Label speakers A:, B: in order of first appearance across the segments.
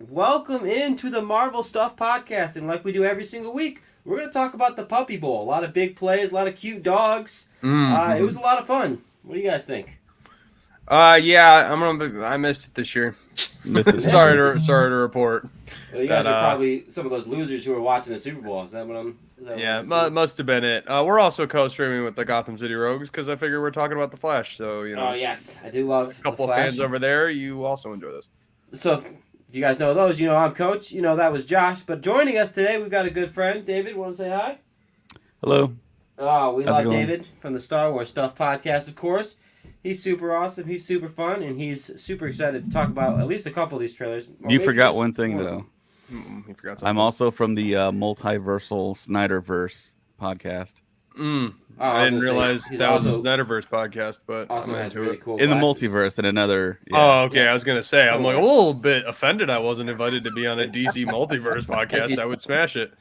A: Welcome into the Marvel Stuff Podcast, and like we do every single week, we're going to talk about the Puppy Bowl. A lot of big plays, a lot of cute dogs. It was a lot of fun. What do you guys think?
B: Yeah, I missed it this year. Sorry to report.
A: Well, you guys are probably some of those losers who are watching the Super Bowl. Is that what I'm?
B: Must have been it. We're also co-streaming with the Gotham City Rogues because I figure we're talking about the Flash. So
A: Oh yes, I do love
B: a couple
A: the
B: of
A: Flash.
B: fans over there. You also enjoy this.
A: So if you guys know those, you know I'm Coach. You know that was Josh. But joining us today, we've got a good friend, David. Want to say hi?
C: Hello.
A: Oh, we love David from the Star Wars Stuff Podcast, of course. He's super awesome. He's super fun, and he's super excited to talk about at least a couple of these trailers.
C: You forgot one thing, though.
B: You forgot something.
C: I'm also from the Multiversal Snyderverse podcast.
B: I didn't realize that was a Snyderverse podcast, but
A: also has really cool
C: in
A: glasses.
C: the multiverse and another.
B: Yeah. Oh, okay. I was gonna say I'm like a little bit offended. I wasn't invited to be on a DC multiverse podcast. I would smash it.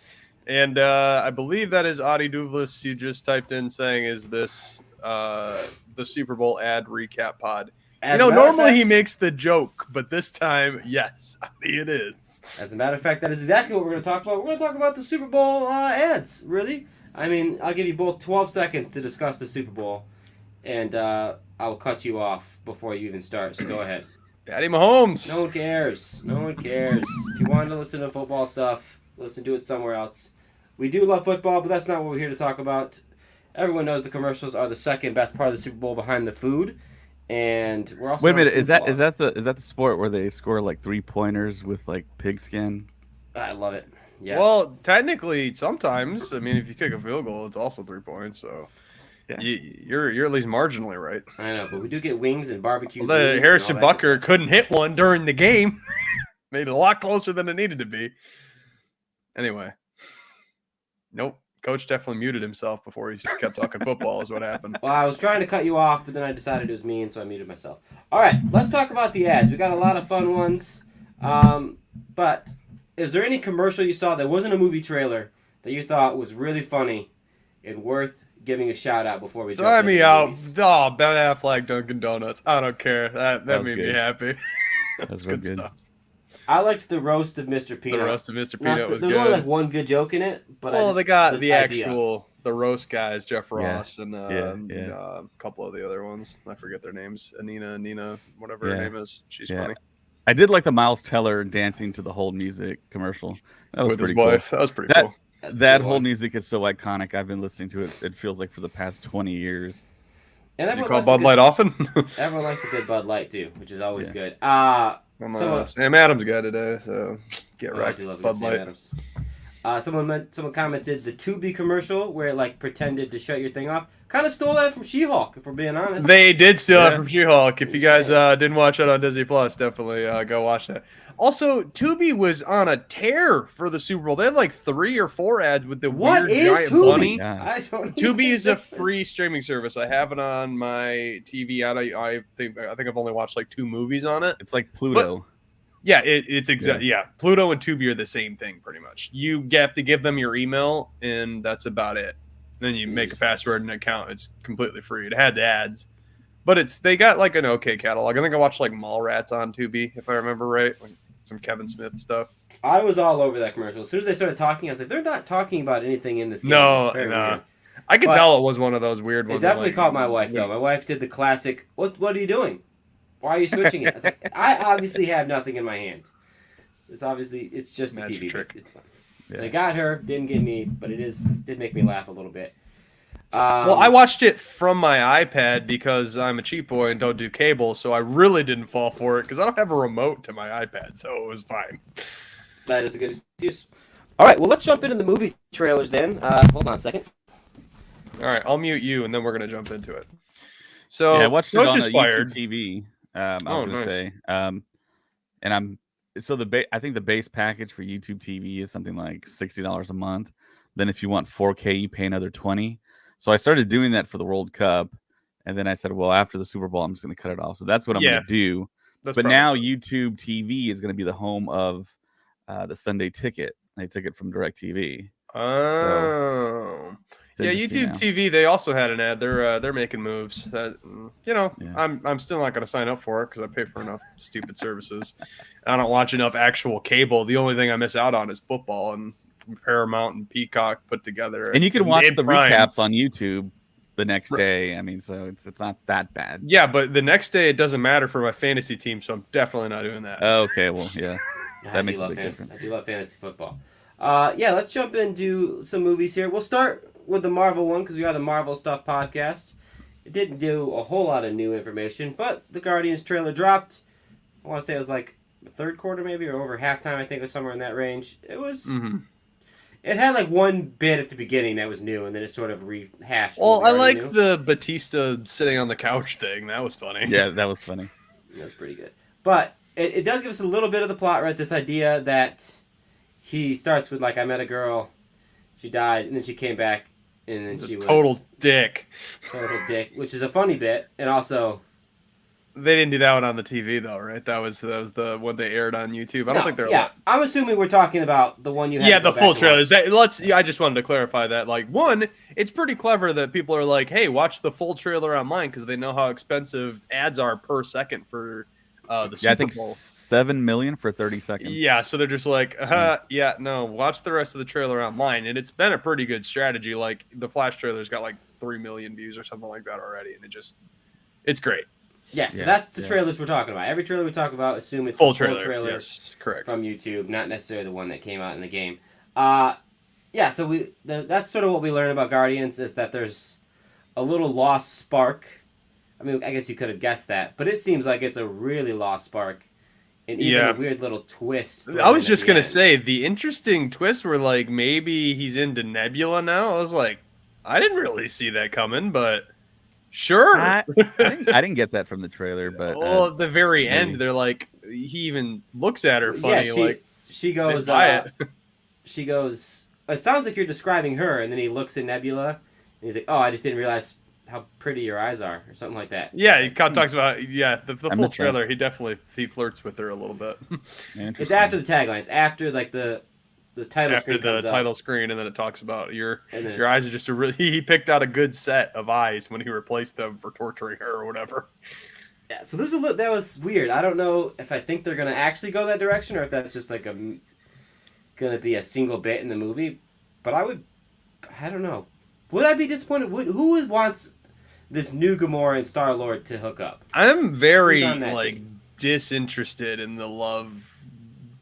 B: And I believe that is Adi Douglas. You just typed in saying, "Is this the Super Bowl ad recap pod?" Normally he makes the joke, but this time, yes, it is.
A: As a matter of fact, that is exactly what we're going to talk about. We're going to talk about the Super Bowl ads, really. I mean, I'll give you both 12 seconds to discuss the Super Bowl, and I'll cut you off before you even start, so go ahead.
B: Daddy Mahomes.
A: No one cares. No one cares. If you wanted to listen to football stuff, listen to it somewhere else. We do love football, but that's not what we're here to talk about. Everyone knows the commercials are the second best part of the Super Bowl behind the food. And we're also
C: wait a minute. Is that the sport where they score like 3-pointers with like pigskin?
A: I love it. Yes.
B: Well, technically, sometimes if you kick a field goal, it's also 3 points. So yeah. You're at least marginally right.
A: I know, but we do get wings and barbecue.
B: Harrison Butker couldn't hit one during the game. Made it a lot closer than it needed to be. Anyway, nope. Coach definitely muted himself before he kept talking football is what happened.
A: Well, I was trying to cut you off, but then I decided it was mean, so I muted myself. All right, let's talk about the ads. We got a lot of fun ones. But is there any commercial you saw that wasn't a movie trailer that you thought was really funny and worth giving a shout out before we
B: sign me out? Oh, Ben Affleck, Dunkin' Donuts. I don't care. That made me happy. That's good stuff.
A: I liked the roast of Mr. Peanut.
B: The roast of Mr. Peanut was good.
A: There's only like one good joke in it, but
B: they got the roast guys, Jeff Ross and a couple of the other ones. I forget their names. Nina, whatever her name is. She's funny.
C: I did like the Miles Teller dancing to the whole music commercial. That was pretty cool.
B: That was pretty cool.
C: That whole music is so iconic. I've been listening to it. It feels like for the past 20 years.
A: And
B: you call Bud Light often?
A: Everyone likes a good Bud Light too, which is always good.
B: Sam Adams guy today, so get right.
A: Bud Light. Someone commented the Tubi commercial where it pretended to shut your thing off. Kind of stole that from She-Hulk, if we're being honest.
B: They did steal it from She-Hulk. If you guys didn't watch it on Disney Plus, definitely go watch that. Also, Tubi was on a tear for the Super Bowl. They had 3 or 4 ads with the weird giant
A: Tubi?
B: bunny.
A: Yeah.
B: Tubi is a free streaming service. I have it on my TV. I think I've only watched 2 movies on it.
C: It's like Pluto.
B: But, yeah, it's exactly. Yeah, Pluto and Tubi are the same thing, pretty much. You have to give them your email, and that's about it. Then you make a password and account. It's completely free. It has ads, but they got an okay catalog. I think I watched Mallrats on Tubi, if I remember right, some Kevin Smith stuff.
A: I was all over that commercial. As soon as they started talking, I was like, they're not talking about anything in this game.
B: No. I could tell it was one of those weird ones.
A: It definitely caught my wife, though. My wife did the classic, what are you doing? Why are you switching it? I was like, I obviously have nothing in my hand. It's just the TV trick. It's fun. So I got her, didn't get me, but did make me laugh a little bit.
B: Well, I watched it from my iPad because I'm a cheap boy and don't do cable, so I really didn't fall for it because I don't have a remote to my iPad, so it was fine.
A: That is a good excuse. All right, well, let's jump into the movie trailers then. Hold on a second.
B: All right, I'll mute you, and then we're going to jump into it. So,
C: I watched it on
B: YouTube
C: TV. I was going to say, and I think the base package for YouTube TV is something like $60 a month. Then if you want 4K, you pay another $20. So I started doing that for the World Cup, and then I said, well, after the Super Bowl, I'm just going to cut it off. So that's what I'm going to do. But now YouTube TV is going to be the home of the Sunday Ticket. They took it from DirecTV.
B: Oh.
C: It's
B: Yeah,
C: interesting
B: YouTube
C: now.
B: TV. They also had an ad. They're making moves. That
C: Yeah.
B: I'm still not going to sign up for it because I pay for enough stupid services. I don't watch enough actual cable. The only thing I miss out on is football and Paramount and Peacock put together.
C: And you can watch
B: in
C: the
B: Prime.
C: recaps on YouTube the next day. I mean, so it's not that bad.
B: Yeah, but the next day it doesn't matter for my fantasy team, so I'm definitely not doing that.
C: Okay, well, yeah.
A: I
C: makes
A: do
C: a
A: love
C: big
A: fantasy.
C: difference.
A: I do love fantasy football. Yeah, let's jump into some movies here. We'll start with the Marvel one because we are the Marvel Stuff podcast. It didn't do a whole lot of new information, but the Guardians trailer dropped. I want to say it was like the third quarter maybe, or over halftime. I think it was somewhere in that range. It was.
B: Mm-hmm.
A: It had like one bit at the beginning that was new, and then it sort of rehashed.
B: Well, I like
A: knew.
B: the Batista sitting on the couch thing. That was funny.
C: Yeah, that was funny.
A: That's pretty good. But it does give us a little bit of the plot, right? This idea that he starts with, like, I met a girl, she died, and then she came back, and then she was...
B: Total dick.
A: Total dick, which is a funny bit, and also...
B: They didn't do that one on the TV, though, right? That was the one they aired on YouTube. I don't think they're...
A: Yeah, I'm assuming we're talking about the one you had
B: Yeah,
A: to go
B: the full
A: back and
B: trailer.
A: watch.
B: I just wanted to clarify that. Like, one, it's pretty clever that people are like, hey, watch the full trailer online because they know how expensive ads are per second for the Super
C: I think
B: Bowl.
C: $7 million for 30 seconds.
B: Yeah, so they're just like, no, watch the rest of the trailer online. And it's been a pretty good strategy. Like, the Flash trailer's got like 3 million views or something like that already. And it's great.
A: Yeah, so that's the trailers we're talking about. Every trailer we talk about, assume it's
B: Full
A: the full
B: trailer.
A: trailer
B: Yes, correct.
A: from YouTube, not necessarily the one that came out in the game. Yeah, so that's sort of what we learn about Guardians, is that there's a little lost spark. I mean, I guess you could have guessed that, but it seems like it's a really lost spark. And even a weird little twist.
B: I was just going to say, the interesting twist where, like, maybe he's into Nebula now. I was like, I didn't really see that coming, but sure.
C: I didn't get that from the trailer, but...
B: at the very end, they're like, he even looks at her funny.
A: Yeah, she goes... she goes... It sounds like you're describing her, and then he looks at Nebula, and he's like, oh, I just didn't realize how pretty your eyes are, or something like that.
B: Yeah, he kind of talks about the full trailer. He flirts with her a little bit.
A: It's after the tagline. It's after like the title
B: after
A: screen
B: the title screen, and then it talks about your eyes are just a really. He picked out a good set of eyes when he replaced them for torturing her or whatever.
A: Yeah, so that was weird. I don't know if I think they're gonna actually go that direction or if that's just like gonna be a single bit in the movie. But I don't know. Would I be disappointed? Who wants this new Gamora and Star-Lord to hook up?
B: I'm very disinterested in the love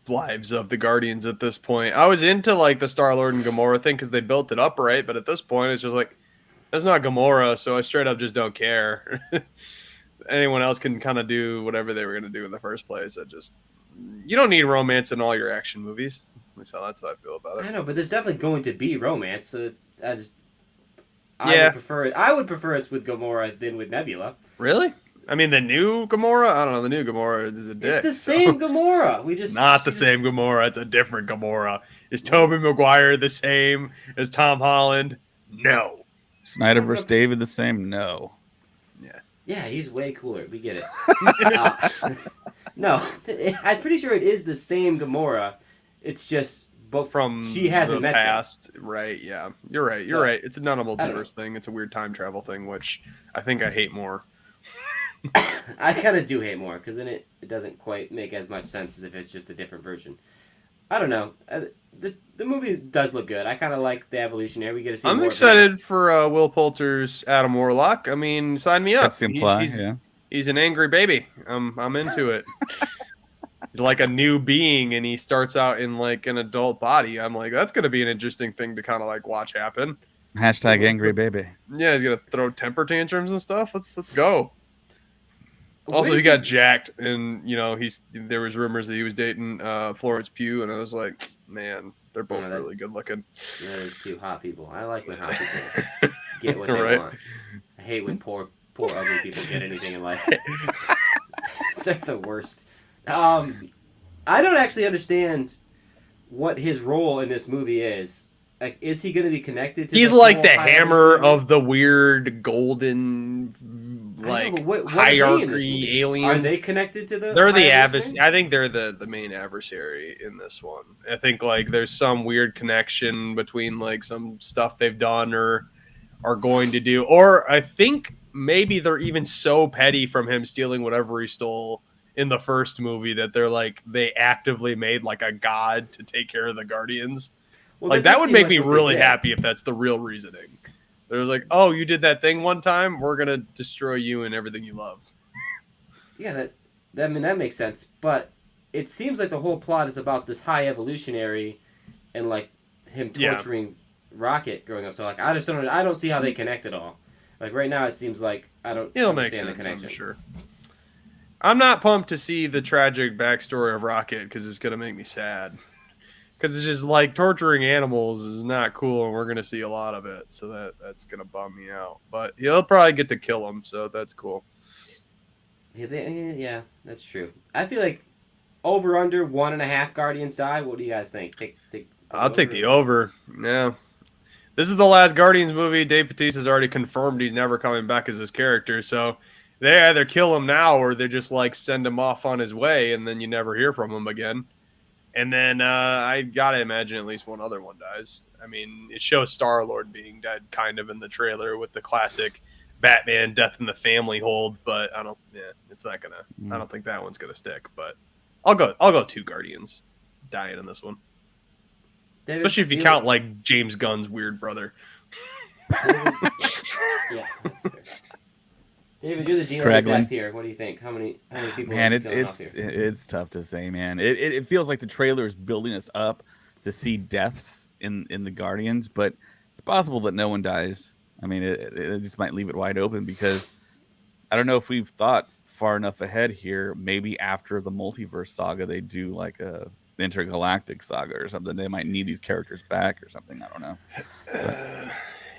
B: lives of the Guardians at this point. I was into like the Star-Lord and Gamora thing because they built it up right, but at this point it's just like, that's not Gamora, so I straight up just don't care. Anyone else can kind of do whatever they were going to do in the first place. You don't need romance in all your action movies. At least that's how I feel about it.
A: I know, but there's definitely going to be romance. So I would prefer it. I would prefer it's with Gamora than with Nebula.
B: Really? I mean, the new Gamora? I don't know. The new Gamora is a dick.
A: It's the same Gamora.
B: Not the same Gamora. It's a different Gamora. Is Tobey Maguire the same as Tom Holland? No.
C: Snyder vs. David the same? No.
A: Yeah, he's way cooler. We get it. No, I'm pretty sure it is the same Gamora. It's just
B: from
A: she hasn't
B: the
A: met
B: past, right? Yeah, you're right. You're right. It's not a multiverse thing. It's a weird time travel thing, which I think I hate more.
A: I kind of do hate more because then it doesn't quite make as much sense as if it's just a different version. I don't know. The movie does look good. I kind of like the evolution here. We get to see.
B: I'm excited for Will Poulter's Adam Warlock. I mean, sign me up. He's an angry baby. I'm into it. He's like a new being, and he starts out in like an adult body. I'm like, that's gonna be an interesting thing to kind of like watch happen.
C: Hashtag angry baby.
B: Yeah, he's gonna throw temper tantrums and stuff. Let's go. Also, he got jacked, and there was rumors that he was dating Florence Pugh, and I was like, man, they're both really good looking.
A: Yeah, there's two hot people. I like when hot people get what they want. I hate when poor ugly people get anything in life. They're the worst. I don't actually understand what his role in this movie is. Like, is he going to be connected to?
B: He's like the Hammer of the weird golden
A: I know, but what are they in this
B: hierarchy
A: movie?
B: aliens.
A: Are they connected to the?
B: They're the
A: higher
B: adversary. I think they're the main adversary in this one. I think like there's some weird connection between like some stuff they've done or are going to do, or I think maybe they're even so petty from him stealing whatever he stole in the first movie that they're like they actively made like a god to take care of the Guardians.
A: Well,
B: Like
A: does
B: that would
A: seem
B: make
A: like
B: me
A: what they
B: really
A: did.
B: happy if that's the real reasoning. There's like, oh, you did that thing one time, we're gonna destroy you and everything you love.
A: Yeah, that makes sense. But it seems like the whole plot is about this high evolutionary, and like him torturing Rocket growing up. So like, I don't see how they connect at all. Like right now, it seems like I don't.
B: It'll make
A: understand
B: sense,
A: the connection.
B: I'm sure. I'm not pumped to see the tragic backstory of Rocket because it's gonna make me sad. Because it's just like torturing animals is not cool, and we're gonna see a lot of it, so that's gonna bum me out. But he'll probably get to kill him, so that's cool.
A: Yeah, that's true. I feel like over under 1.5 Guardians die. What do you guys think?
B: I'll take the over. Yeah. This is the last Guardians movie. Dave Bautista's already confirmed he's never coming back as his character. So they either kill him now or they just like send him off on his way and then you never hear from him again. And then I got to imagine at least one other one dies. I mean, it shows Star-Lord being dead kind of in the trailer with the classic Batman death in the family hold. But it's not going to, I don't think that one's going to stick. But I'll go 2 Guardians dying in this one.
A: David,
B: especially if you count like James Gunn's weird brother.
A: David, yeah, that's fair. David, you're the GM of death here. What do you think? How many people?
C: Man,
A: are killing off here?
C: it's tough to say, man. It feels like the trailer is building us up to see deaths in the Guardians, but it's possible that no one dies. I mean, it just might leave it wide open because I don't know if we've thought far enough ahead here. Maybe after the multiverse saga, they do like a intergalactic saga or something. They might need these characters back or something. I don't know.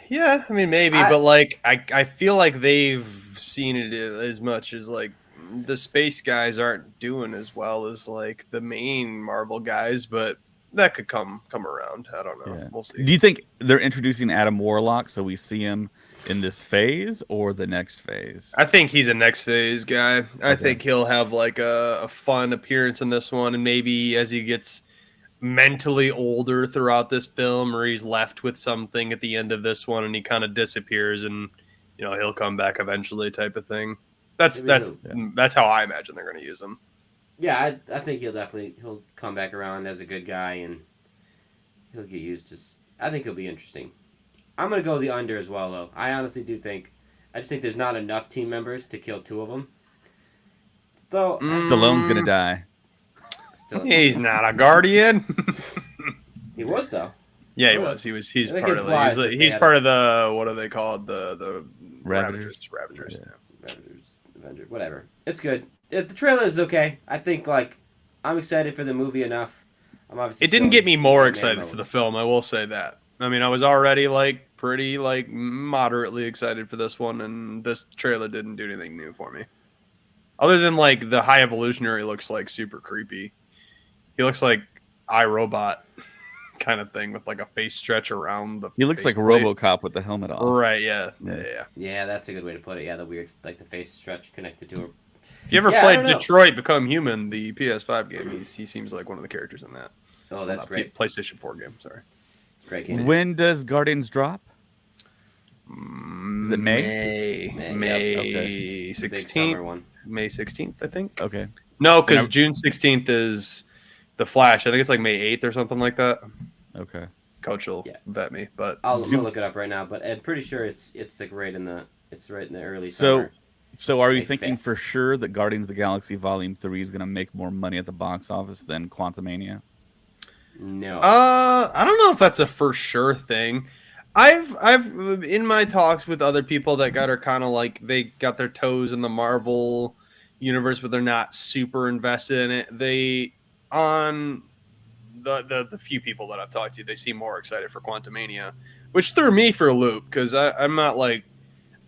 B: Yeah, I mean maybe, but like I feel like they've seen it as much as like the space guys aren't doing as well as like the main Marvel guys, but that could come around. I don't know.
C: Yeah.
B: We'll see.
C: Do you think they're introducing Adam Warlock so we see him in this phase or the next phase?
B: I think he's a next phase guy. I think he'll have like a fun appearance in this one, and maybe as he gets mentally older throughout this film, or he's left with something at the end of this one and he kind of disappears and he'll come back eventually type of thing. That's how I imagine they're going to use him.
A: Yeah, I think he'll come back around as a good guy and he'll get used to. I think he'll be interesting. I'm gonna go the under as well though. I honestly do think. I just think there's not enough team members to kill 2 of them. Though
C: Stallone's gonna die.
B: He's not a Guardian.
A: He was though.
B: Yeah, he was. He's part of he's part of the what are they called? The Ravagers.
A: Yeah. Avengers. Whatever. It's good. The trailer is okay. I think I'm excited for the movie enough. I'm obviously.
B: It didn't get me more excited for the film. I will say that. I mean, I was already pretty moderately excited for this one, and this trailer didn't do anything new for me. Other than the High Evolutionary looks super creepy. He looks like iRobot kind of thing with a face stretch around the.
C: He looks like RoboCop with the helmet on.
B: Right? Yeah.
A: Yeah, that's a good way to put it. Yeah, the weird the face stretch connected to her.
B: If you ever played Detroit Become Human, the PS5 game, he seems like one of the characters in that.
A: Oh, that's great.
B: PlayStation 4 game. Sorry.
A: Great game.
C: When does Guardians drop? Is it
B: May 16th. May 16th, I think.
C: Okay.
B: No, because June 16th is The Flash. I think it's May 8th or something like that.
C: Okay.
B: Coach will vet me, but
A: I'll look it up right now. But I'm pretty sure it's right in the early summer.
C: So are you thinking for sure that Guardians of the Galaxy Volume 3 is going to make more money at the box office than Quantumania?
A: No.
B: I don't know if that's a for sure thing. I've in my talks with other people that are kind of they got their toes in the Marvel universe, but they're not super invested in it. They on the few people that I've talked to, they seem more excited for Quantumania, which threw me for a loop because I'm not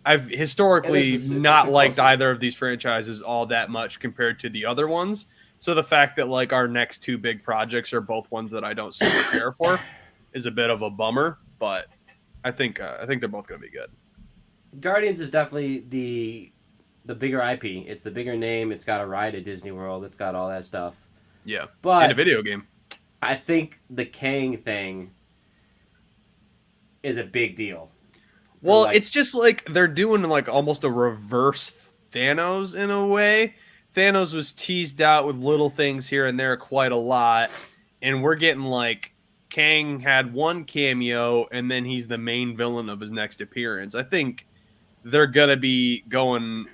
B: I've historically not liked either of these franchises all that much compared to the other ones. So the fact that our next 2 big projects are both ones that I don't super care for is a bit of a bummer, but I think they're both going to be good.
A: Guardians is definitely the the bigger IP. It's the bigger name. It's got a ride at Disney World. It's got all that stuff.
B: Yeah,
A: But
B: and a video game.
A: I think the Kang thing is a big deal.
B: Well,
A: Like-
B: it's just like they're doing like almost a reverse Thanos in a way. Thanos was teased out with little things here and there quite a lot, and we're getting like Kang had one cameo, and then he's the main villain of his next appearance. I think they're gonna be going.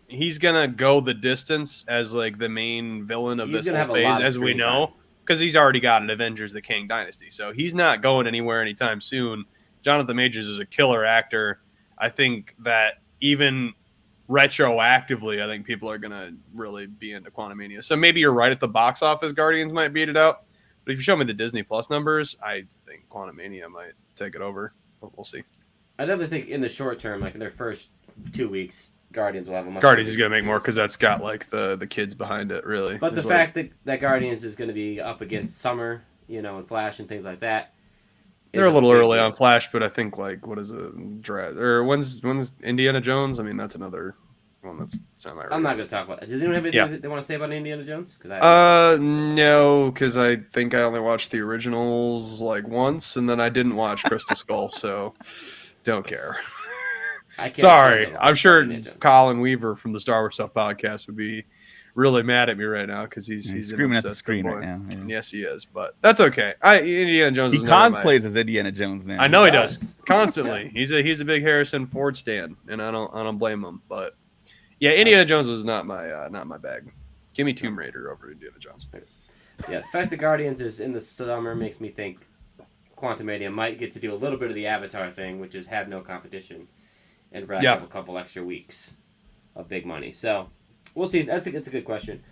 B: He's gonna go the distance as like the main villain of
A: He's
B: this
A: gonna
B: whole
A: have a lot
B: phase,
A: of
B: as we
A: screen
B: know,
A: time.
B: because he's already got an Avengers: The Kang Dynasty, so he's not going anywhere anytime soon. Jonathan Majors is a killer actor. I think that even retroactively, I think people are gonna really be into Quantumania. So maybe you're right at the box office. Guardians might beat it out, but if you show me the Disney Plus numbers, I think Quantumania might take it over. But we'll see.
A: I definitely think in the short term, like in their first 2 weeks, Guardians will have a much.
B: Guardians
A: bigger
B: is gonna make more
A: experience.
B: because that's got like the kids behind it. Really,
A: But the
B: It's like-
A: fact that Guardians is going to be up against Summer, and Flash and things like that. is
B: they're a little
A: big
B: early
A: deal.
B: on Flash, but I think like what is it? Or when's Indiana Jones? I mean, that's another one that's semi.
A: I'm not going to talk about it. Does anyone have anything
B: Yeah.
A: that they want to say about Indiana Jones? Cause
B: No, because I think I only watched the originals like once, and then I didn't watch Crystal Skull, so don't care.
A: I can't
B: Sorry,
A: say that
B: I'm sure
A: Indiana Jones.
B: Colin Weaver from the Star Wars Stuff podcast would be really mad at me right now because he's an
C: screaming at the
B: obsessed
C: screen
B: boy.
C: right now. Yeah.
B: Yes, he is, but that's okay. Indiana Jones.
C: He
B: is never my-
C: cosplays as Indiana Jones now.
B: I know he
A: He
B: does
A: does.
B: constantly. He's a big Harrison Ford stan, and I don't blame him. But yeah, Indiana Jones was not my bag. Give me Tomb Raider over Indiana Jones.
A: Yeah, the fact that Guardians is in the summer makes me think Quantumania might get to do a little bit of the Avatar thing, which is have no competition, and rack
B: Yeah.
A: up a couple extra weeks of big money. So we'll see. That's a good question.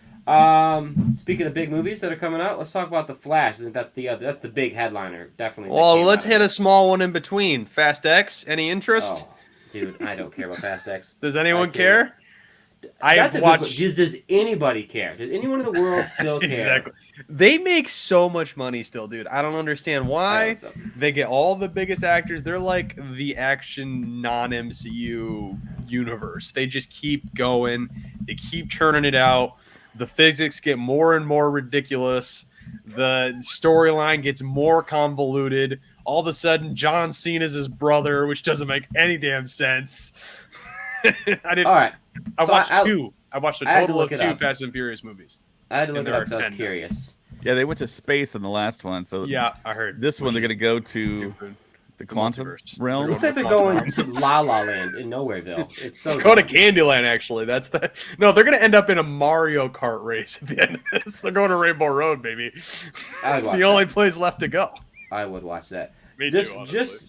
A: Speaking of big movies that are coming out, let's talk about The Flash. I think that's the big headliner. Definitely. that
B: Well,
A: came
B: let's
A: out of
B: hit
A: it.
B: a small one in between. Fast X. Any interest?
A: Oh, dude, I don't care about Fast X.
B: Does anyone
A: I
B: care? I
A: That's
B: have
A: a good
B: watched.
A: question. Does anybody care? Does anyone in the world still care?
B: Exactly. They make so much money still, dude. I don't understand
A: I
B: why.
A: don't think so.
B: They get all the biggest actors. They're like the action non-MCU universe. They just keep going. They keep churning it out. The physics get more and more ridiculous. The storyline gets more convoluted. All of a sudden, John Cena's his brother, which doesn't make any damn sense. I didn't.
A: All right.
B: I
A: So
B: watched
A: I-
B: two. I watched a
A: I had to
B: total of
A: look it
B: two
A: up.
B: Fast and Furious movies.
A: I had to look
B: And
A: it
B: there
A: up because I
B: are
A: was
B: 10 now.
A: curious.
C: Yeah, they went to space in the last one, so
B: Yeah, I heard.
C: this one
B: Which
C: they're
B: is
C: gonna go to
B: stupid.
C: the quantum
B: multiverse.
C: realm.
A: Looks like they're going to La La Land in Nowhereville. It's so
B: Go to
A: dumb.
B: Candyland, actually. That's the no. They're gonna end up in a Mario Kart race at the end of this. They're going to Rainbow Road, baby.
A: I'd
B: It's
A: watch
B: the only
A: that.
B: place left to go.
A: I would watch that.
B: Me
A: Just,
B: too. Honestly.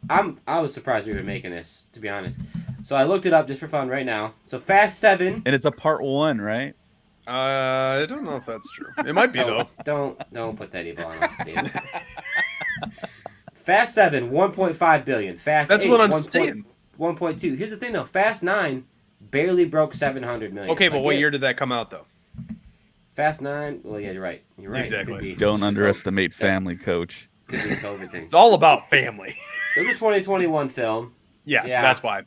A: I was surprised we were making this, to be honest. So I looked it up just for fun right now. So Fast 7.
C: And it's a part one, right?
B: I don't know if that's true. It might be though.
A: Don't put that evil on us, David. Fast 7, 1.5 billion. Fast
B: That's
A: 8,
B: what I'm
A: 1.
B: saying.
A: 1.2. Here's the thing though. Fast 9 barely broke 700 million.
B: Okay, but
A: Like,
B: what
A: it-
B: year did that come out though?
A: Fast 9. Well, yeah, you're right. You're right.
B: Exactly.
A: Could be-
C: Don't underestimate family, coach.
A: could be a COVID thing.
B: It's all about family.
A: It was a 2021 film.
B: Yeah,
A: Yeah.
B: that's why.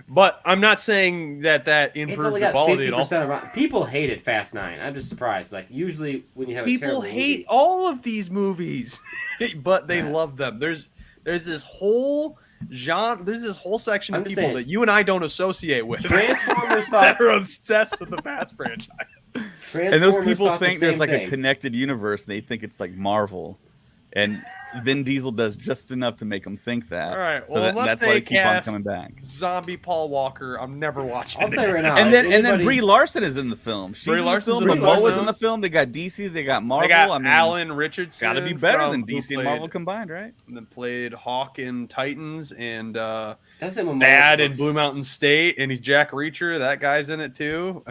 B: But I'm not saying that
A: It's
B: improves
A: only
B: the
A: got
B: quality at
A: 50%
B: all.
A: of people hated Fast 9. I'm just surprised. Like usually when you have a
B: People
A: terrible
B: hate
A: movie,
B: all of these movies, but they
A: Yeah.
B: love them. There's this whole genre. There's this whole section
A: I'm
B: of
A: just
B: people
A: saying,
B: that you and I don't associate with.
A: Transformers
B: that
A: thought
B: are obsessed with the Fast franchise.
C: And those
A: Transformers
C: people
A: thought the
C: think there's
A: same
C: like
A: thing.
C: a connected universe, and they think it's like Marvel. And Vin Diesel does just enough to make them think that.
B: All right,
C: So
B: well, unless
C: that's
B: they
C: why they keep on
B: cast
C: coming back.
B: Zombie Paul Walker, I'm never watching.
A: I'll
B: it
A: tell you right
B: again.
A: now.
C: And then
A: anybody-
C: Brie Larson is in the film. She's
B: Brie
C: in
B: Larson's
C: the
B: in
C: film.
B: the
C: Momoa's
B: film.
C: in the film. They got DC. They got Marvel.
B: They got
C: I mean,
B: Alan Richardson.
C: gotta be better
B: from-
C: than
B: who
C: DC and
B: played-
C: Marvel combined, right?
B: That played Hawk in Titans and
A: That's it. Momoa
B: Dad in
A: looks-
B: Blue Mountain State, and he's Jack Reacher. That guy's in it too.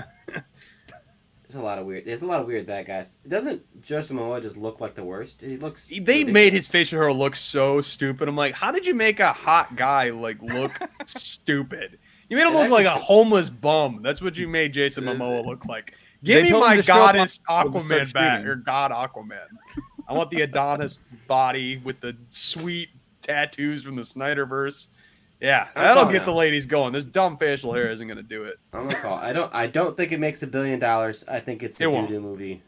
A: There's a lot of weird that guys. Doesn't Jason Momoa just look like the worst? He looks.
B: They
A: ridiculous.
B: made his facial hair look so stupid. I'm like, how did you make a hot guy like look stupid? You made him
A: It
B: look like a
A: actually-
B: homeless bum. That's what you made Jason Momoa look like.
C: They
B: Give me
C: told him
B: my
C: to show up on-
B: goddess
C: to start
B: Aquaman back,
C: shooting.
B: or God Aquaman. I want the Adonis body with the sweet tattoos from the Snyderverse. Yeah,
A: I'm
B: that'll
A: calling
B: get the
A: out.
B: ladies going. This dumb facial hair isn't going to do it.
A: I'm gonna call. I don't think it makes $1 billion. I think it's a
B: It won't.
A: doo-doo movie.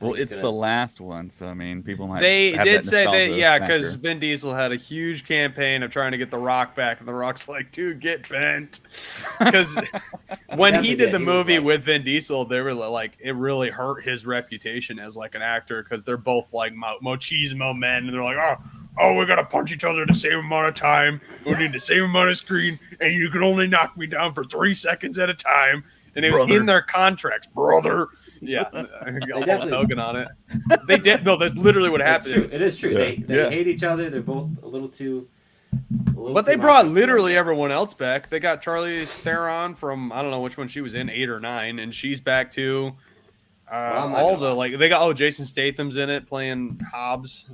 A: I
C: Well,
A: think
C: it's the last one, so I mean, people might.
B: They
C: have
B: did
C: that
B: say
C: nostalgia
B: yeah, because
C: factor.
B: Vin Diesel had a huge campaign of trying to get The Rock back, and The Rock's like, dude, get bent. Because when he did the movie with Vin Diesel, they were like, it really hurt his reputation as like an actor because they're both like machismo men, and they're like, oh, we gotta punch each other the same amount of time. We need the same amount of screen, and you can only knock me down for 3 seconds at a time. And it was in their contracts, brother. Yeah,
A: definitely-
B: Hogan on it. They did. No, that's literally what
A: It's
B: happened.
A: true. It is true.
C: Yeah.
A: They hate each other. They're both a little too.
B: But they brought literally everyone else back. They got Charlize Theron from I don't know which one she was in, 8 or 9, and she's back too. All the they got Jason Statham's in it playing Hobbs.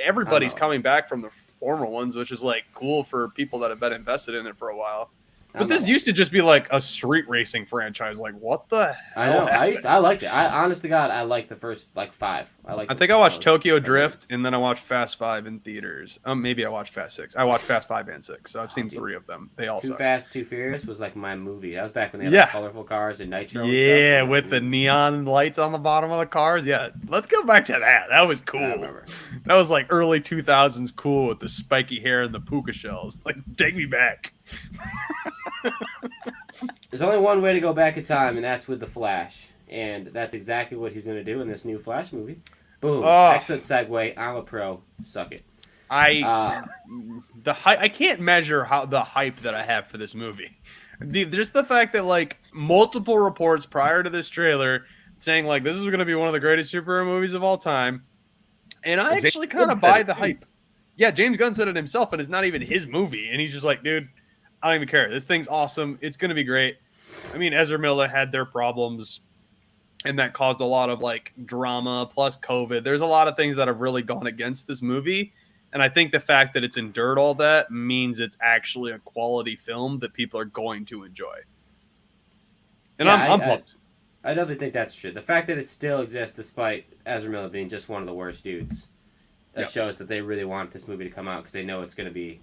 B: Everybody's coming back from the former ones, which is like cool for people that have been invested in it for a while. But this used to just be like a street racing franchise. Like, what the hell?
A: I know. I liked it. Honest to God, I liked the first like 5.
B: I think I watched Tokyo Drift and then I watched Fast 5 in theaters. Maybe I watched Fast 6. I watched Fast 5 and 6, so I've seen 3 of them. They all
A: Too
B: suck.
A: Fast, Too Furious was like my movie. That was back when they had like, colorful cars and nitro.
B: Yeah,
A: and stuff.
B: with the neon lights on the bottom of the cars. Yeah, let's go back to that. That was cool.
A: I remember.
B: That was like early 2000s cool with the spiky hair and the puka shells. Like, take me back.
A: There's only one way to go back in time, and that's with the Flash, and that's exactly what he's going to do in this new Flash movie. Boom! Excellent segue. I'm a pro. Suck it.
B: I can't measure how the hype that I have for this movie. There's the fact that like multiple reports prior to this trailer saying like this is going to be one of the greatest superhero movies of all time, and I actually kind of buy the hype. Yeah, James Gunn said it himself, and it's not even his movie, and he's just like, dude, I don't even care. This thing's awesome. It's going to be great. I mean, Ezra Miller had their problems, and that caused a lot of like drama plus COVID. There's a lot of things that have really gone against this movie. And I think the fact that it's endured all that means it's actually a quality film that people are going to enjoy. And I'm pumped.
A: I definitely think that's true. The fact that it still exists despite Ezra Miller being just one of the worst dudes, that shows that they really want this movie to come out because they know it's going to be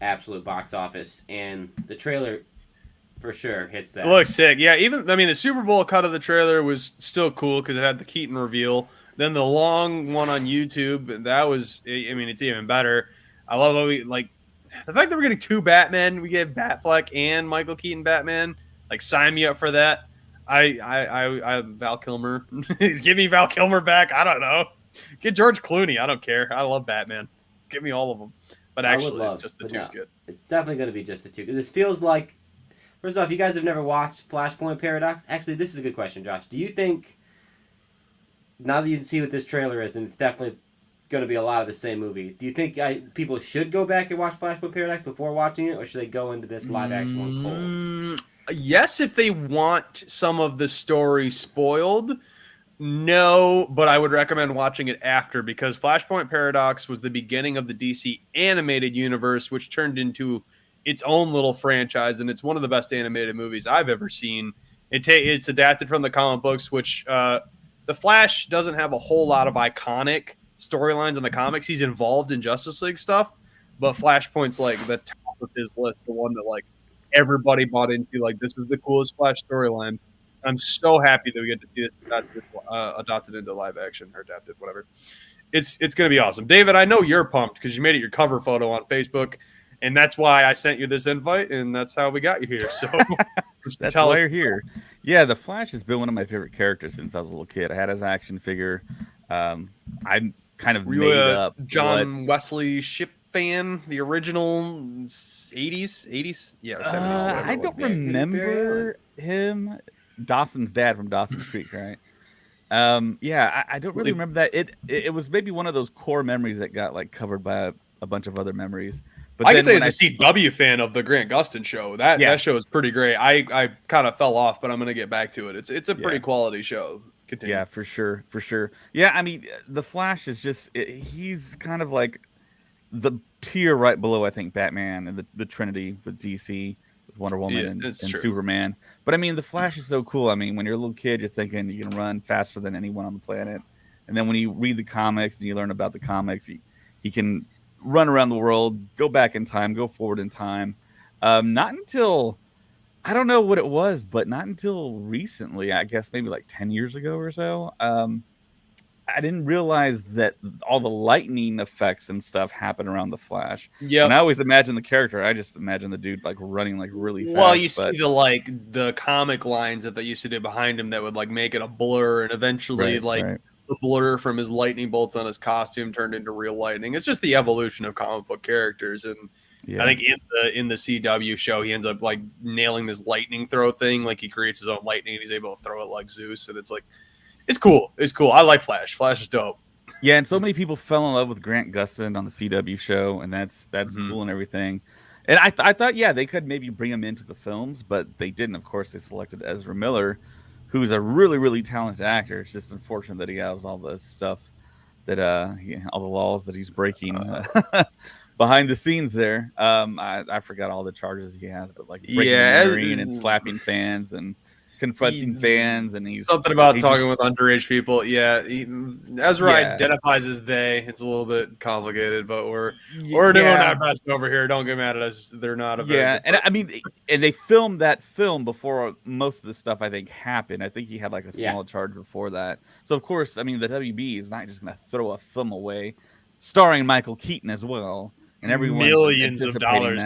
A: absolute box office. And the trailer for sure hits that.
B: It looks sick. Yeah, the Super Bowl cut of the trailer was still cool because it had the Keaton reveal. Then the long one on YouTube, that was, it's even better. I love how the fact that we're getting 2 Batmen. We get Batfleck and Michael Keaton Batman. Like, sign me up for that. I Val Kilmer. Give me Val Kilmer back. I don't know. Get George Clooney. I don't care. I love Batman. Give me all of them. But actually, just the 2's good.
A: It's definitely going to be just the 2. This feels like, first off, you guys have never watched Flashpoint Paradox. Actually, this is a good question, Josh. Do you think, now that you can see what this trailer is, then it's definitely going to be a lot of the same movie. Do you think people should go back and watch Flashpoint Paradox before watching it, or should they go into this live action one cold?
B: Yes, if they want some of the story spoiled. No, but I would recommend watching it after because Flashpoint Paradox was the beginning of the DC animated universe, which turned into its own little franchise, and it's one of the best animated movies I've ever seen. It's adapted from the comic books, which the Flash doesn't have a whole lot of iconic storylines in the comics. He's involved in Justice League stuff, but Flashpoint's like the top of his list, the one that like everybody bought into. Like, this is the coolest Flash storyline. I'm so happy that we get to see this adopted into live action or adapted, whatever. It's going to be awesome. David, I know you're pumped because you made it your cover photo on Facebook, and that's why I sent you this invite, and that's how we got you here. So
C: that's why you're here. Yeah, the Flash has been one of my favorite characters since I was a little kid. I had his action figure. I kind of made up
B: John Wesley Shipp fan, the original 80s, yeah, 70s.
C: I don't remember him. Dawson's dad from Dawson's Creek, right? I don't really remember that. It was maybe one of those core memories that got like covered by a bunch of other memories. But
B: I can say as a CW fan of the Grant Gustin show, that show is pretty great. I kind of fell off, but I'm gonna get back to it. It's a pretty quality show. Continue.
C: Yeah, for sure. Yeah, I mean, the Flash is he's kind of like the tier right below, I think, Batman and the Trinity with DC. Wonder Woman and Superman. But I mean, the Flash is so cool. I mean, when you're a little kid, you're thinking you can run faster than anyone on the planet. And then when you read the comics and you learn about the comics, he can run around the world, go back in time, go forward in time. Not until I don't know what it was, but not until recently, I guess maybe like 10 years ago or so. I didn't realize that all the lightning effects and stuff happen around the Flash.
B: Yeah.
C: And I always imagine the character, I just imagine the dude like running like really fast.
B: Well, you see the comic lines that they used to do behind him that would like make it a blur, and eventually the blur from his lightning bolts on his costume turned into real lightning. It's just the evolution of comic book characters, and I think in the CW show he ends up like nailing this lightning throw thing. Like he creates his own lightning and he's able to throw it like Zeus, and it's like it's cool. It's cool. I like Flash. Flash is dope.
C: Yeah, and so many people fell in love with Grant Gustin on the CW show, and that's cool and everything. And I thought, yeah, they could maybe bring him into the films, but they didn't. Of course, they selected Ezra Miller, who's a really, really talented actor. It's just unfortunate that he has all the stuff that all the laws that he's breaking behind the scenes there. I forgot all the charges he has, but like breaking and slapping fans and confronting fans, and he's
B: something about talking with underage people. Yeah, Ezra identifies as they. It's a little bit complicated, but we're doing our best over here. Don't get mad at us. They're not a very
C: and I mean, and they filmed that film before most of the stuff I think happened. I think he had like a small charge before that. So of course, I mean, the WB is not just going to throw a film away, starring Michael Keaton as well. And everyone's
B: millions of dollars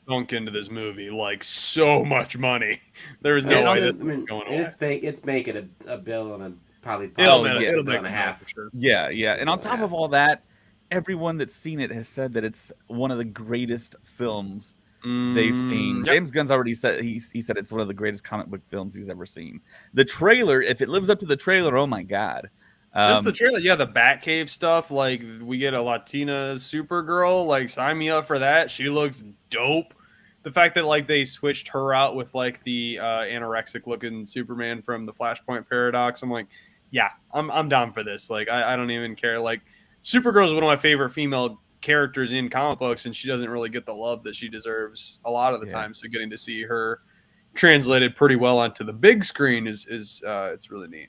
B: sunk into this movie, like so much money. There is no way that's going away.
A: It's making a bill and probably
B: it'll make
A: a half
B: for sure.
C: Yeah. And on top of all that, everyone that's seen it has said that it's one of the greatest films they've seen. James Gunn's already said he said it's one of the greatest comic book films he's ever seen. The trailer, if it lives up to the trailer, oh my god.
B: Just the trailer, the Batcave stuff. Like we get a Latina Supergirl. Like sign me up for that. She looks dope. The fact that like they switched her out with like the anorexic looking Superman from the Flashpoint Paradox. I'm like, yeah, I'm down for this. Like I don't even care. Like Supergirl is one of my favorite female characters in comic books, and she doesn't really get the love that she deserves a lot of the time. So getting to see her translated pretty well onto the big screen is it's really neat.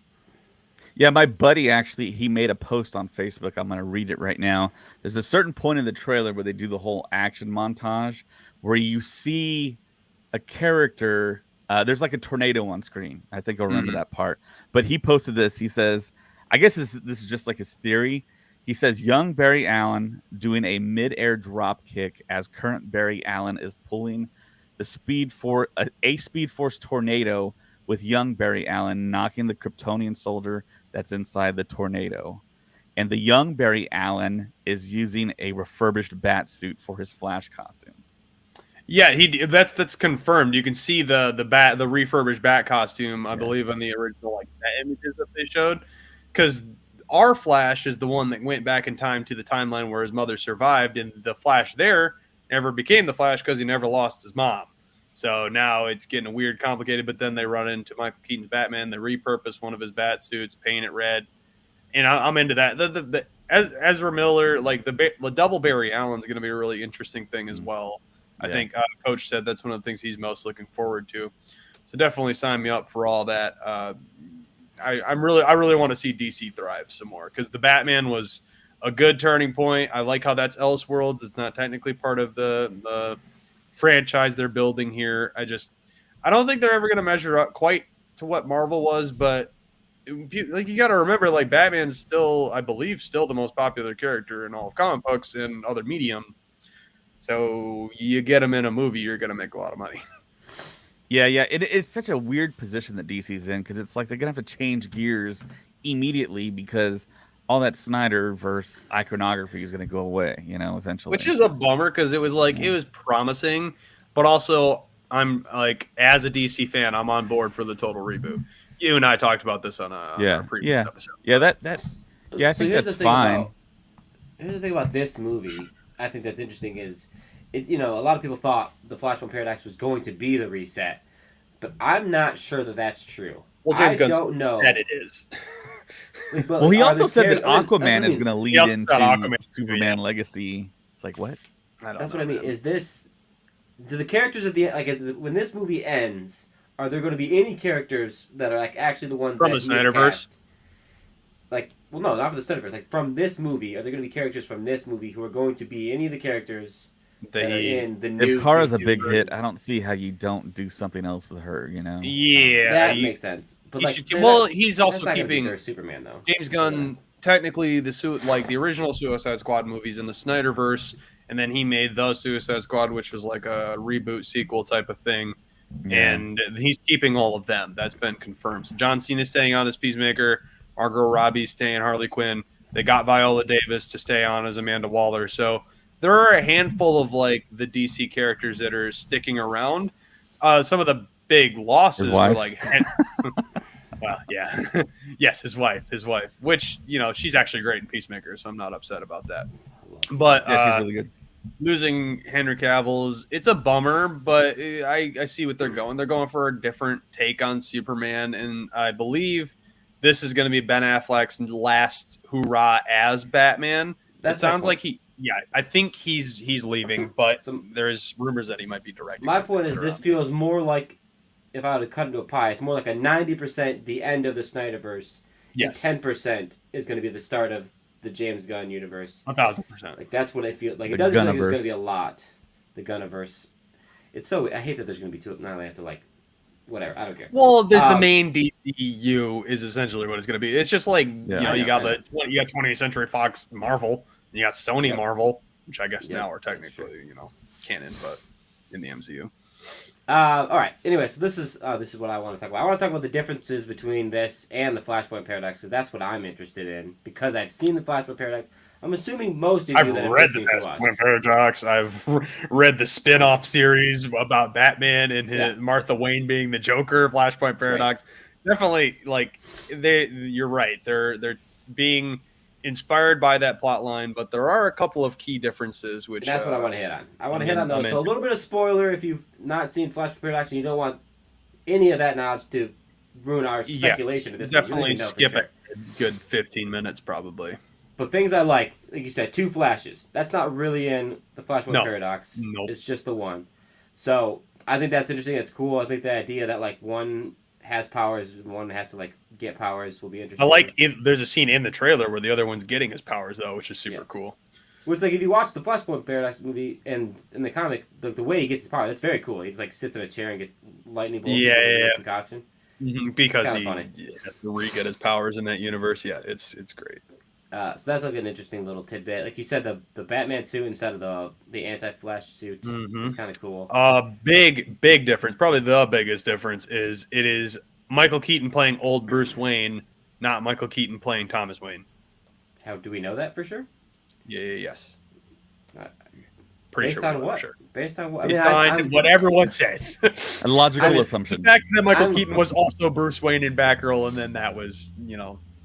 C: Yeah, my buddy actually, he made a post on Facebook. I'm going to read it right now. There's a certain point in the trailer where they do the whole action montage where you see a character. There's like a tornado on screen. I think I'll remember that part. But he posted this. He says, I guess this is just like his theory. He says, young Barry Allen doing a mid-air drop kick as current Barry Allen is pulling the Speed Force tornado with young Barry Allen knocking the Kryptonian soldier that's inside the tornado. And the young Barry Allen is using a refurbished bat suit for his Flash costume.
B: Yeah, that's confirmed. You can see the refurbished bat costume, I believe, on the original like images that they showed. Because our Flash is the one that went back in time to the timeline where his mother survived, and the Flash there never became the Flash because he never lost his mom. So now it's getting weird, complicated, but then they run into Michael Keaton's Batman. They repurpose one of his bat suits, paint it red, and I'm into that. Ezra Miller, like the double Barry Allen is going to be a really interesting thing as well. I think Coach said that's one of the things he's most looking forward to. So definitely sign me up for all that. I really want to see DC thrive some more because the Batman was a good turning point. I like how that's Elseworlds. It's not technically part of the franchise they're building here. I don't think they're ever going to measure up quite to what Marvel was, but like you got to remember, like Batman's still, I believe, still the most popular character in all of comic books and other medium. So you get him in a movie, you're going to make a lot of money.
C: Yeah. It's such a weird position that DC's in because it's like they're going to have to change gears immediately because all that Snyderverse iconography is going to go away, essentially.
B: Which is a bummer because it was like it was promising, but also I'm like as a DC fan, I'm on board for the total reboot. You and I talked about this on a previous episode.
C: Yeah, I think that's fine.
A: Here's the thing about this movie. I think that's interesting is, a lot of people thought the Flashpoint Paradox was going to be the reset, but I'm not sure that that's true.
B: Well, James Gunn said it is.
C: Well, he also said that Aquaman is going to lead into Superman Legacy. It's like, what?
A: That's what I mean. Do the characters at the end, like when this movie ends, are there going to be any characters that are like actually the ones
B: from the Snyderverse?
A: Like Well, no, not for the Snyderverse. Like from this movie, are there going to be characters from this movie who are going to be any of the characters that are in the new?
C: If Kara's a
A: DC
C: big
A: version?
C: hit, I don't see how you don't do something else with her. You know?
B: Yeah,
A: that makes sense. But like,
B: he's
A: that's
B: also
A: not gonna be
B: keeping
A: their Superman though.
B: James Gunn. Technically, the original Suicide Squad movies in the Snyderverse, and then he made the Suicide Squad, which was like a reboot sequel type of thing.
C: Yeah.
B: And he's keeping all of them. That's been confirmed. So John Cena's staying on as Peacemaker. Margot Robbie's staying Harley Quinn. They got Viola Davis to stay on as Amanda Waller. So there are a handful of like the DC characters that are sticking around. Some of the big losses were like, well, yeah, yes, his wife, which she's actually great in Peacemaker, so I'm not upset about that. But
C: yeah, she's really good.
B: Losing Henry Cavill's, it's a bummer, but I see what they're going. They're going for a different take on Superman, and I believe this is going to be Ben Affleck's last hurrah as Batman. That sounds like I think he's leaving, but there's rumors that he might be directing.
A: My point is, this feels more like, if I were to cut into a pie, it's more like a 90% the end of the Snyderverse.
B: Yes.
A: And 10% is going to be the start of the James Gunn universe.
B: 1,000%.
A: Like that's what I feel like. It doesn't feel like there's going to be a lot. The Gunniverse. It's so. I hate that there's going to be two. Now I have to like, whatever. I don't care.
B: Well, there's the main DCU is essentially what it's going to be. It's just like you got 20th Century Fox Marvel, and you got Sony Marvel, which I guess now are technically canon, but in the MCU.
A: All right. Anyway, so this is what I want to talk about. I want to talk about the differences between this and the Flashpoint Paradox because that's what I'm interested in. Because I've seen the Flashpoint Paradox. I'm assuming most of you
B: I've
A: that
B: read
A: have
B: the
A: listened to us.
B: Flashpoint Paradox. I've read the spin-off series about Batman and his Martha Wayne being the Joker. Flashpoint Paradox. Right. Definitely, like you're right. They're being inspired by that plot line, but there are a couple of key differences which
A: and that's what I want to hit on. I want to hit on those. So a little bit of spoiler if you've not seen Flashpoint Paradox and you don't want any of that knowledge to ruin our speculation of this.
B: Definitely skip it. A good 15 minutes probably.
A: But things I like you said, 2 Flashes. That's not really in the Flashpoint Paradox.
B: Nope.
A: It's just the one. So I think that's interesting. It's cool. I think the idea that like one has powers, one has to like get powers will be interesting.
B: I like there's a scene in the trailer where the other one's getting his powers though, which is super cool.
A: Which like if you watch the Flashpoint Paradox movie and in the comic, the way he gets his power, that's very cool. He just like sits in a chair and get lightning bolts concoction.
B: Mm-hmm. Because he has to re-get his powers in that universe. Yeah, it's great.
A: So that's like an interesting little tidbit. Like you said, the Batman suit instead of the Anti-Flash suit is kind of cool.
B: Big difference. Probably the biggest difference is it is Michael Keaton playing old Bruce Wayne, not Michael Keaton playing Thomas Wayne.
A: How do we know that for sure?
B: Yes.
A: Pretty sure. On what? Sure. Based on what?
B: Based on what everyone says.
C: A logical assumption.
B: The fact that Michael Keaton was also Bruce Wayne in Batgirl, and then that was,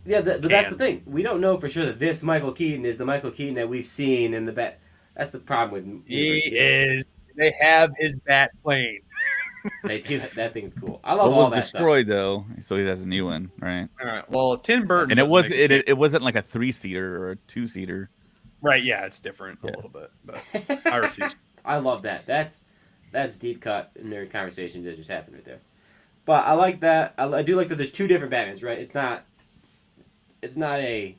A: Yeah, that's the thing. We don't know for sure that this Michael Keaton is the Michael Keaton that we've seen in the Bat. That's the problem with
B: he is. They have his Bat plane.
A: They do. That thing's cool. I love all that stuff.
C: It was destroyed though, so he has a new one, right?
B: All right. Well, if Tim Burton
C: and it wasn't like a 3-seater or a 2-seater.
B: Right. Yeah, it's different a little bit, but I refuse.
A: I love that. That's deep cut nerd conversations that just happened right there. But I like that. I do like that. There's 2 different Batmans, right? It's not a.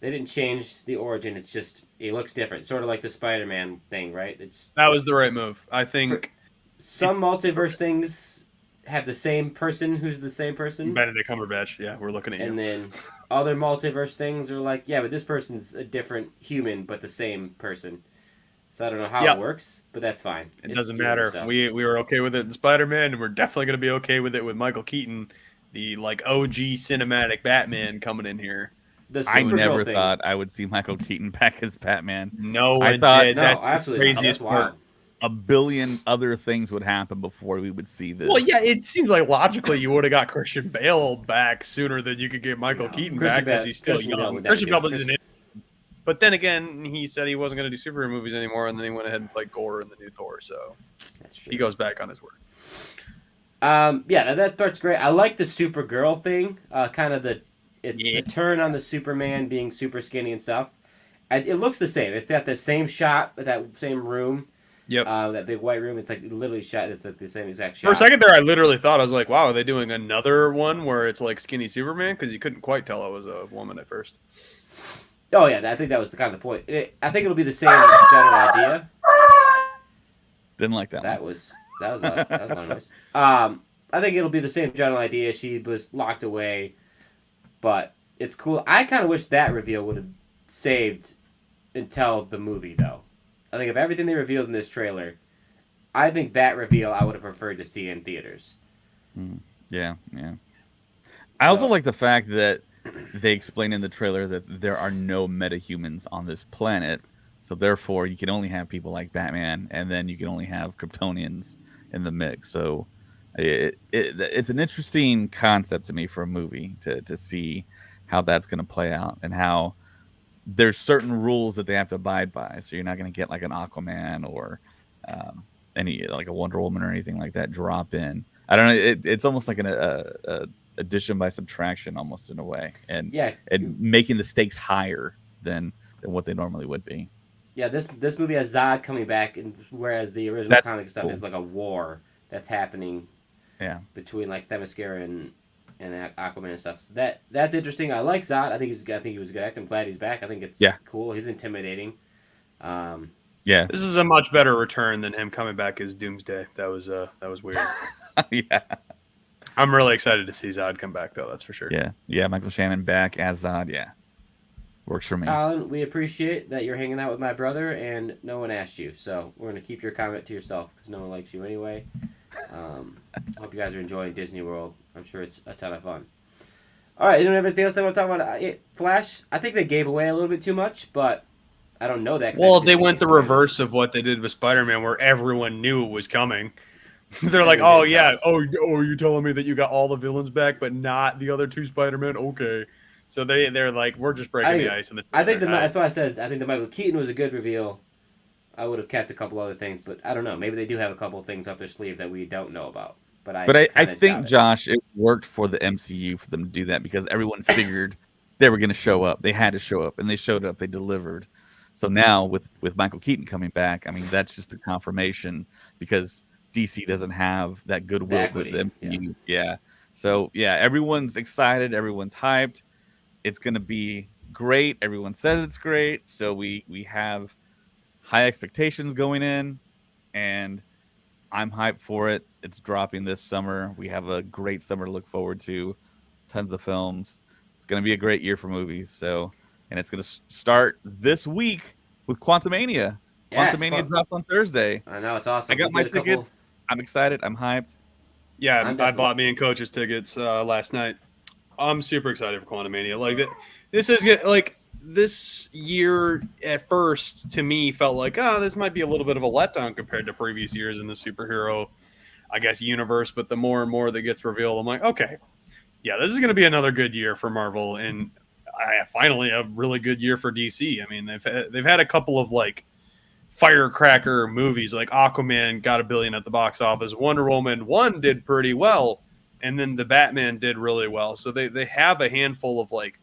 A: They didn't change the origin. It's just it looks different, sort of like the Spider-Man thing, right?
B: That was the right move. I think
A: some multiverse things have the same person who's the same person.
B: Benedict Cumberbatch. Yeah, we're looking at you.
A: And then other multiverse things are like, yeah, but this person's a different human, but the same person. So I don't know how it works, but that's fine.
B: It doesn't matter. We were okay with it in Spider-Man, and we're definitely going to be okay with it with Michael Keaton, the like OG cinematic Batman coming in here.
C: I never thought I would see Michael Keaton back as Batman.
B: No, I thought
A: did. No, absolutely.
B: Craziest part.
C: A billion other things would happen before we would see this.
B: Well, yeah, it seems like logically you would have got Christian Bale back sooner than you could get Michael Keaton back because he's still young. Christian Bale isn't it. But then again, he said he wasn't going to do superhero movies anymore, and then he went ahead and played Gore in the new Thor, so he goes back on his word.
A: Yeah, that part's great. I like the Supergirl thing. Kind of it's a turn on the Superman being super skinny and stuff. It looks the same. It's got the same shot, that same room.
B: Yep.
A: That big white room. It's like literally shot. It's like the same exact shot.
B: For a second there, I literally thought, I was like, wow, are they doing another one where it's like skinny Superman? Because you couldn't quite tell it was a woman at first.
A: Oh yeah, I think that was the kind of the point. I think it'll be the same general idea.
C: Didn't like that.
A: That was loud. That was loud noise. I think it'll be the same general idea. She was locked away, but it's cool. I kind of wish that reveal would have saved until the movie, though. I think of everything they revealed in this trailer, I think that reveal I would have preferred to see in theaters.
C: Yeah. I also like the fact that they explain in the trailer that there are no metahumans on this planet, so therefore you can only have people like Batman, and then you can only have Kryptonians in the mix. So it's an interesting concept to me for a movie to see how that's going to play out, and how there's certain rules that they have to abide by. So you're not going to get like an Aquaman or any like a Wonder Woman or anything like that drop in. I don't know. It's almost like an addition by subtraction, almost in a way, and making the stakes higher than what they normally would be.
A: Yeah, this movie has Zod coming back, and whereas the original comic stuff is like a war that's happening.
C: Yeah.
A: Between like Themyscira and Aquaman and stuff. So that's interesting. I like Zod. I think he was a good actor. I'm glad he's back. I think it's cool. He's intimidating.
C: Yeah.
B: This is a much better return than him coming back as Doomsday. That was weird.
C: Yeah.
B: I'm really excited to see Zod come back, though. That's for sure.
C: Yeah. Michael Shannon back as Zod. Yeah. Works for me.
A: Colin, we appreciate that you're hanging out with my brother, and no one asked you, so we're gonna keep your comment to yourself because no one likes you anyway. Hope you guys are enjoying Disney World. I'm sure it's a ton of fun. All right, anything else I want to talk about? Flash. I think they gave away a little bit too much, but I don't know that.
B: Well, they went the reverse of what they did with Spider-Man, where everyone knew it was coming. They're like, oh yeah, you're telling me that you got all the villains back, but not the other two Spider-Man? Okay. So they're like, we're just breaking the ice.
A: I think that's why I said I think the Michael Keaton was a good reveal. I would have kept a couple other things, but I don't know. Maybe they do have a couple of things up their sleeve that we don't know about. But I
C: think, Josh, it worked for the MCU for them to do that because everyone figured they were going to show up. They had to show up, and they showed up. They delivered. So now with Michael Keaton coming back, I mean, that's just a confirmation because DC doesn't have that goodwill with the MCU. Yeah. So, everyone's excited. Everyone's hyped. It's going to be great. Everyone says it's great. So we have high expectations going in, and I'm hyped for it. It's dropping this summer. We have a great summer to look forward to. Tons of films. It's going to be a great year for movies. So, and it's going to start this week with Quantumania. Quantumania dropped on Thursday.
A: I know, it's awesome.
C: I got my tickets. I'm excited. I'm hyped.
B: Yeah, I bought me and Coach's tickets last night. I'm super excited for Quantumania. Like this is like this year at first to me felt like this might be a little bit of a letdown compared to previous years in the superhero, I guess, universe. But the more and more that gets revealed, I'm like, okay, yeah, this is going to be another good year for Marvel, and finally a really good year for DC. I mean, they've had a couple of like firecracker movies, like Aquaman got $1 billion at the box office, Wonder Woman 1 did pretty well, and then the Batman did really well. So they have a handful of like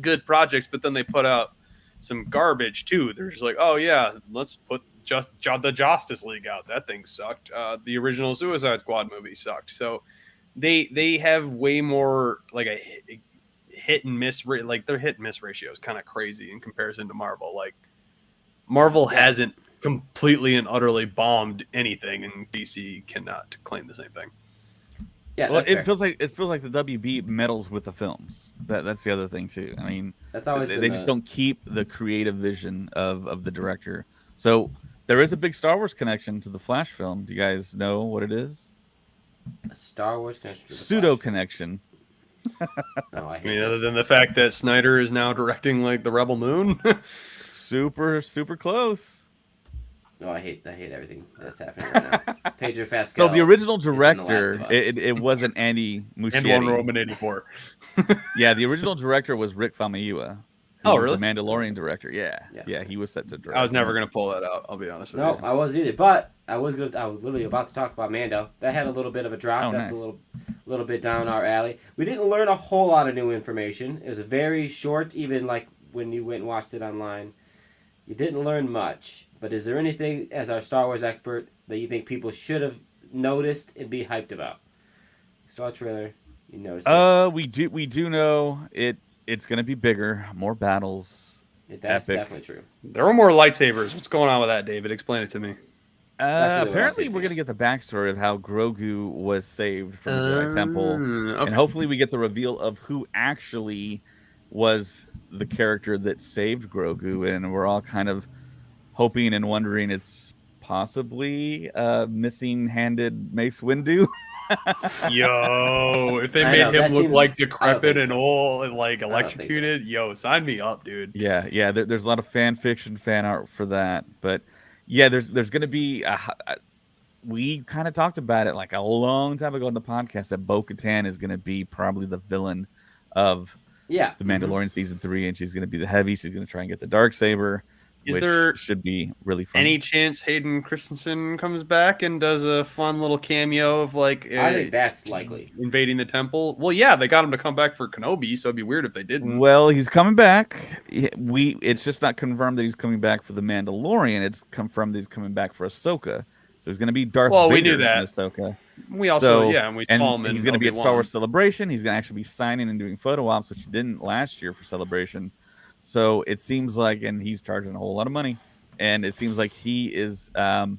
B: good projects, but then they put out some garbage too. They're just like, oh yeah, let's put the Justice League out. That thing sucked. The original Suicide Squad movie sucked. So they have way more like a hit and miss like their hit and miss ratio is kind of crazy in comparison to Marvel. Like Marvel hasn't completely and utterly bombed anything, and DC cannot claim the same thing.
A: Yeah,
C: well, it feels like the WB meddles with the films. That's the other thing too. I mean,
A: that's always
C: they just don't keep the creative vision of the director. So there is a big Star Wars connection to the Flash film. Do you guys know what it is?
A: A Star Wars connection. To the
C: Pseudo
A: Flash.
C: Connection.
A: No, I
B: mean, other than the fact that Snyder is now directing like the Rebel Moon.
C: super close.
A: Oh, I hate everything that's happening right now. Pedro Pascal.
C: So the original director, it wasn't Andy Muschietti.
B: And Wonder Woman 84.
C: Yeah, the original director was Rick Famuyiwa.
B: Oh, really?
C: The Mandalorian director. Yeah, he was set to direct.
B: I was never gonna pull that out. I'll be honest with you.
A: No, I wasn't either. But I was literally about to talk about Mando. That had a little bit of a drop. That's
C: nice.
A: a little bit down our alley. We didn't learn a whole lot of new information. It was a very short, even like when you went and watched it online. You didn't learn much, but is there anything, as our Star Wars expert, that you think people should have noticed and be hyped about? Saw a trailer, you noticed it.
C: We do know it's gonna be bigger, more battles.
A: That's
C: epic.
A: definitely true.
B: There were more lightsabers. What's going on with that, David? Explain it to me.
A: That's really what I
C: Apparently,
A: said
C: we're
A: too.
C: gonna get the backstory of how Grogu was saved from the Jedi Temple,
B: Okay.
C: and hopefully, we get the reveal of who actually was the character that saved Grogu. And we're all kind of hoping and wondering it's possibly missing-handed Mace Windu.
B: Yo, if they
A: I
B: made
A: know, that
B: him look
A: seems-
B: like
A: I don't
B: decrepit
A: think
B: and
A: so.
B: old and like
A: don't think so.
B: electrocuted, yo, sign me up, dude.
C: Yeah. There's a lot of fan fiction, fan art for that, but yeah, there's gonna be. We kind of talked about it like a long time ago in the podcast that Bo-Katan is gonna be probably the villain of
A: Yeah.
C: the Mandalorian season 3, and she's gonna be the heavy. She's gonna try and get the Darksaber.
B: Is
C: which
B: there
C: should be really fun.
B: Any chance Hayden Christensen comes back and does a fun little cameo of like
A: I think that's likely.
B: invading the temple? Well, yeah, they got him to come back for Kenobi, so it'd be weird if they didn't.
C: Well, he's coming back. It's just not confirmed that he's coming back for the Mandalorian. It's confirmed that he's coming back for Ahsoka. So he's going to be Darth
B: Well,
C: Vader
B: we knew
C: in
B: that.
C: Ahsoka.
B: We also,
C: So-
B: and we saw him in
C: he's going to be at Star
B: Obi-Wan.
C: Wars Celebration. He's going to actually be signing and doing photo ops, which he didn't last year for Celebration. So it seems like, and he's charging a whole lot of money, and it seems like he is going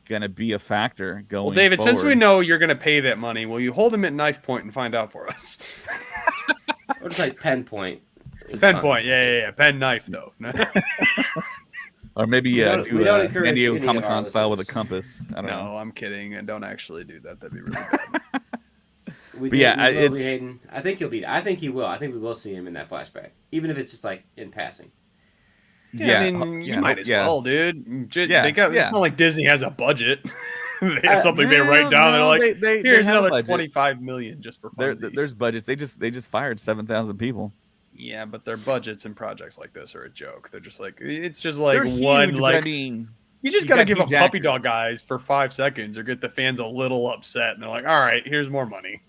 C: to be a factor going.
B: Well, David, since we
C: forward.
B: know you're going to pay that money, will you hold him at knife point and find out for us?
A: Or just like pen point. is
B: Pen
A: fine.
B: point, yeah. Pen knife though.
C: Or maybe
A: We don't-
C: do
A: we don't
C: San
A: encourage
C: Diego
A: any of
C: Comic
A: our
C: Con style with a
A: listeners.
C: compass. I don't know.
B: No, I'm kidding, and don't actually do that. That'd be really bad.
A: We
C: But yeah,
A: we will
C: it's-
A: be Hayden. I think he'll be. I think he will. I think we will see him in that flashback, even if it's just like in passing.
B: Yeah, I mean, you might as well, dude.
C: Yeah,
B: They got.
C: yeah.
B: It's not like Disney has a budget. They have something they write down. They're
C: No,
B: like,
C: they
B: here's
C: have a
B: another
C: budget.
B: 25 million just for funsies.
C: There's budgets. They just fired 7,000 people.
B: Yeah, but their budgets and projects like this are a joke. They're just like, it's just like
C: They're
B: one
C: huge,
B: like.
C: but I mean,
B: You just
C: you
B: gotta
C: got
B: give up
C: huge
B: puppy
C: actors.
B: dog eyes for 5 seconds, or get the fans a little upset, and they're like, "All right, here's more money."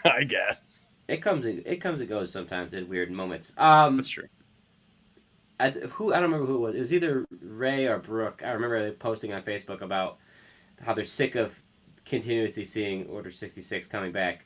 B: I guess
A: It comes and goes sometimes in weird moments.
B: that's true.
A: I don't remember who it was. It was either Ray or Brooke. I remember posting on Facebook about how they're sick of continuously seeing Order 66 coming back.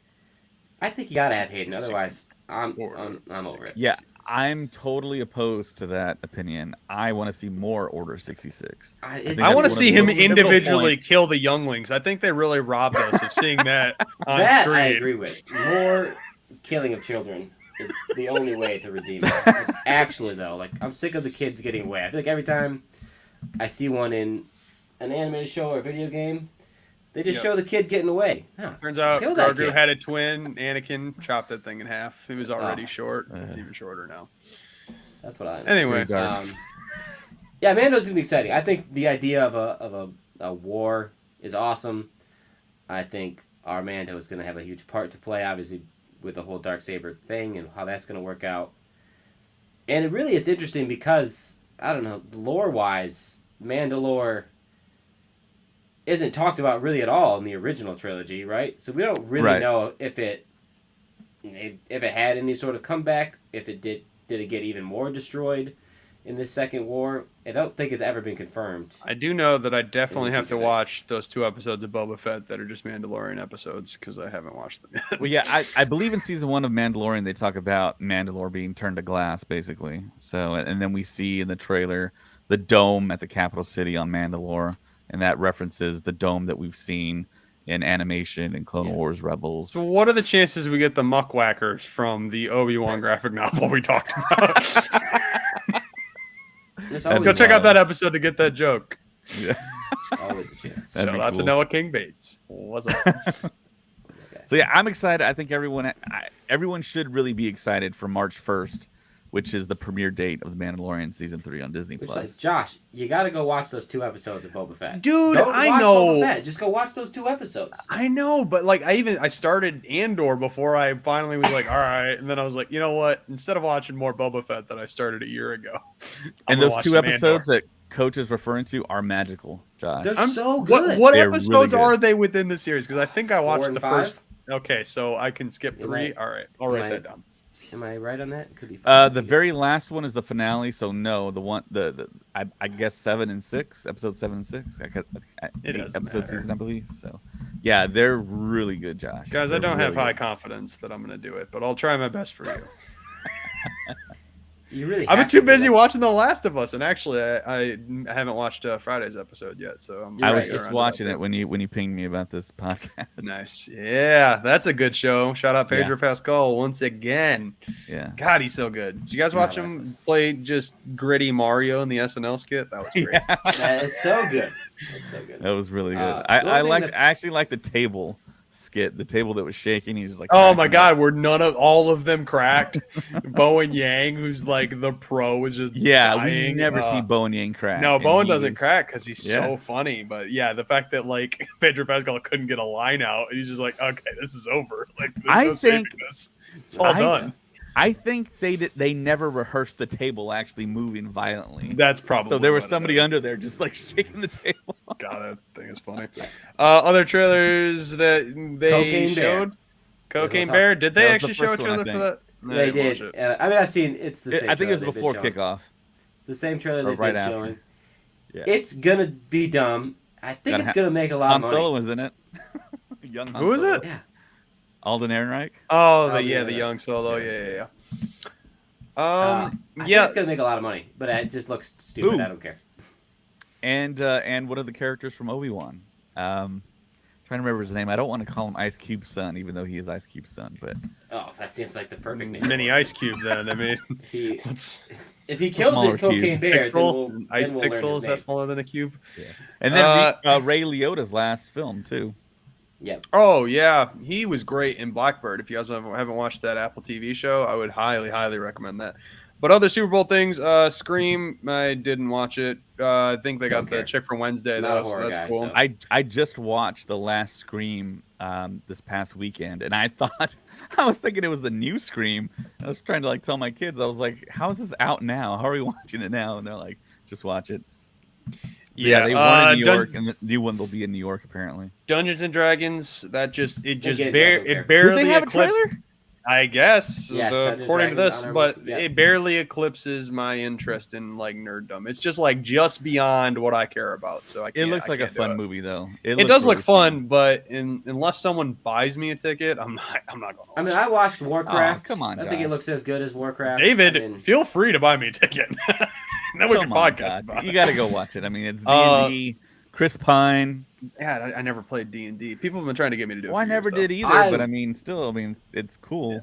A: I think you gotta have Hayden, otherwise I'm over it.
C: yeah, I'm totally opposed to that opinion. I want to see more Order 66.
A: I
C: think
B: I want to
C: that's
B: see
C: one
B: him
C: of the pivotal
B: individually
C: points.
B: kill the younglings. I think they really robbed us of seeing that on
A: that
B: screen.
A: I agree with. More killing of children is the only way to redeem it. Actually, though, like I'm sick of the kids getting away. I feel like every time I see one in an animated show or a video game, they just
B: Yep.
A: show the kid getting away. No,
B: Turns out
A: kill that
B: Grogu
A: kid.
B: had a twin. Anakin chopped that thing in half. He was already
A: Oh.
B: short. It's even shorter now.
A: That's what I.
B: Anyway,
C: Pretty dark.
A: Yeah, Mando's gonna be exciting. I think the idea of a war is awesome. I think our Mando is gonna have a huge part to play, obviously, with the whole Darksaber thing and how that's gonna work out. And it's interesting because I don't know, lore wise, Mandalore isn't talked about really at all in the original trilogy, right? So we don't really
C: Right.
A: know if it had any sort of comeback, if it did it get even more destroyed in this second war. I don't think it's ever been confirmed.
B: I do know that I definitely
A: Maybe
B: have to
A: we can-
B: watch those 2 episodes of Boba Fett that are just Mandalorian episodes because I haven't watched them yet.
C: Well, yeah, I believe in season 1 of Mandalorian they talk about Mandalore being turned to glass, basically. So, and then we see in the trailer the dome at the capital city on Mandalore, and that references the dome that we've seen in animation and Clone
A: Yeah.
C: Wars Rebels.
B: So what are the chances we get the muckwhackers from the Obi-Wan graphic novel we talked about?
A: There's
C: That'd
A: always,
B: Go check out
C: wild.
B: that episode to get that joke.
C: Yeah.
A: always a chance.
C: That'd
B: Shout
C: be
B: out to
C: cool.
B: Noah King Bates. What's up?
C: So yeah, I'm excited. I think everyone should really be excited for March 1st, which is the premiere date of The Mandalorian season 3 on Disney
A: Which,
C: Plus.
A: like, Josh, you gotta go watch those 2 episodes of Boba Fett.
B: Dude,
A: Don't
B: I
A: watch
B: know.
A: Boba Fett. Just go watch those 2 episodes.
B: I know, but like I started Andor before I finally was like, all right, and then I was like, you know what? Instead of watching more Boba Fett that I started a year ago, I'm
C: And
B: gonna
C: those
B: watch
C: 2
B: some
C: episodes
B: Andor.
C: that Coach is referring to are magical, Josh.
A: They're so good.
B: What
C: They're really
B: episodes
C: good.
B: are they within the series? Because I think I
A: 4
B: watched
A: and
B: the
A: 5?
B: first. Okay, so I can skip
A: You
B: 3.
A: might-
B: All right, I'll write
A: might.
B: that down.
A: Am I right on that? It could be 5.
C: The very last one is the finale, so no, the one I guess 7 and 6, episode 7 and 6.
B: It doesn't
C: episode
B: matter.
C: season, I believe. So, yeah, they're really good, Josh.
B: Guys,
C: They're
B: I don't have
C: really
B: high
C: good.
B: confidence that I'm going to do it, but I'll try my best for you.
A: You really.
B: I've been
A: have
B: too
A: to do
B: busy
A: that.
B: watching The Last of Us, and actually, I haven't watched Friday's episode yet. So I'm.
A: You're
C: I
A: right,
C: was
A: it's
C: just
B: around to
C: watching
B: that.
C: it when you pinged me about this podcast.
B: Nice, yeah, that's a good show. Shout out Pedro Pascal once again.
C: Yeah.
B: God, he's so good. Did you guys watch him play just gritty Mario in the SNL skit? That was great.
A: That is so good. That's so good.
C: That was really good.
A: The
C: I
A: only thing
C: I actually liked the table skit, the table that was shaking. He was just like,
B: Oh my
C: cracking
B: God,
C: up.
B: were all of them cracked? Bowen Yang, who's like the pro, was just
C: Yeah,
B: dying.
C: we never see Bowen Yang crack.
B: No,
C: and
B: Bowen
C: he
B: doesn't
C: was-
B: crack because he's
C: Yeah.
B: so funny. But yeah, the fact that like Pedro Pascal couldn't get a line out, and he's just like, okay, this is over. Like, there's
C: I
B: no saving
C: think-
B: this. It's all done.
C: I think they never rehearsed the table actually moving violently.
B: That's probably
C: So there was
B: what it
C: somebody
B: is.
C: under there just like shaking the table.
B: God, that thing is funny. Other trailers that they
A: Cocaine Bear.
B: showed. Cocaine
A: talk-
B: Bear. Did they
C: That was
B: actually
C: the
B: show a
C: first one, I
B: trailer for
C: think.
B: that? No, I
A: They
B: didn't
A: did.
B: watch it.
A: I mean, I've seen it's the same.
C: I think it was
A: trailer they've
C: before
A: been showing.
C: kickoff.
A: It's the same trailer
C: Or
A: they've
C: right
A: been
C: after.
A: showing.
C: Yeah.
A: It's gonna be dumb. I think
C: Gonna
A: it's
C: ha-
A: gonna make a lot
C: Han
A: of money.
C: Solo was in it. Young Han
B: Who is
C: Solo.
B: it?
A: Yeah.
C: Alden Ehrenreich.
B: Oh,
A: Oh, yeah,
B: the
A: yeah.
B: young solo. Yeah.
A: I think
B: Yeah.
A: it's gonna make a lot of money, but it just looks stupid.
C: Ooh.
A: I don't care.
C: And one of the characters from Obi-Wan. Trying to remember his name. I don't want to call him Ice Cube's son, even though he is Ice Cube's son. But
A: Oh, that seems like the perfect
B: It's
A: name.
B: mini
A: for it.
B: Ice Cube. Then I mean,
A: If he,
B: what's
A: if he kills
C: Smaller
A: it, Cocaine
C: cube.
A: Bear,
B: pixel? Ice
A: then we'll learn
B: pixel
A: his
B: is that
A: name.
B: smaller than a cube?
C: and then Ray Liotta's last film too.
A: Yep.
B: Oh yeah, he was great in Blackbird. If you guys haven't watched that Apple TV show, I would highly recommend that. But other Super Bowl things, Scream, I didn't watch it. I think they
A: Don't
B: got the
A: care.
B: chick from Wednesday
A: Not a
B: though, so
A: horror
B: that's
A: guy,
B: cool.
A: so-
C: I just watched the last Scream this past weekend, and I thought I was thinking it was a new Scream. I was trying to like tell my kids, I was like, "How is this out now? How are we watching it now?" And they're like, "Just watch it."
B: Yeah,
C: they won in New
B: Dun-
C: York, and the new one will be in New York apparently.
B: Dungeons and Dragons. That just
A: Again, I don't care.
B: barely
C: Did they have a
B: eclipsed.
C: trailer?
B: I guess,
A: Yes, Dungeons
B: according to
A: Dragons
B: this,
A: Honor-
B: but
A: yeah.
B: it barely eclipses my interest in like nerddom. It's just like just beyond what I care about. So I
C: It
B: can't,
C: looks
B: I
C: like a
B: can't do
C: fun
B: it.
C: movie though.
B: It
C: looks
B: does look
C: really
B: fun, but unless someone buys me a ticket, I'm not going to.
A: I mean, I watched Warcraft.
C: come on,
A: I think it
C: Josh.
A: looks as good as Warcraft.
B: David,
A: I mean,
B: feel free to buy me a ticket. Then we can
C: Come on,
B: podcast
C: God.
B: about
C: You
B: it.
C: got to go watch it. I mean, it's D&D, Chris Pine.
B: Yeah, I never played D&D. People have been trying to get me to do it.
C: Well, I
B: for
C: never
B: years, though.
C: did either, but I mean, still, it's cool.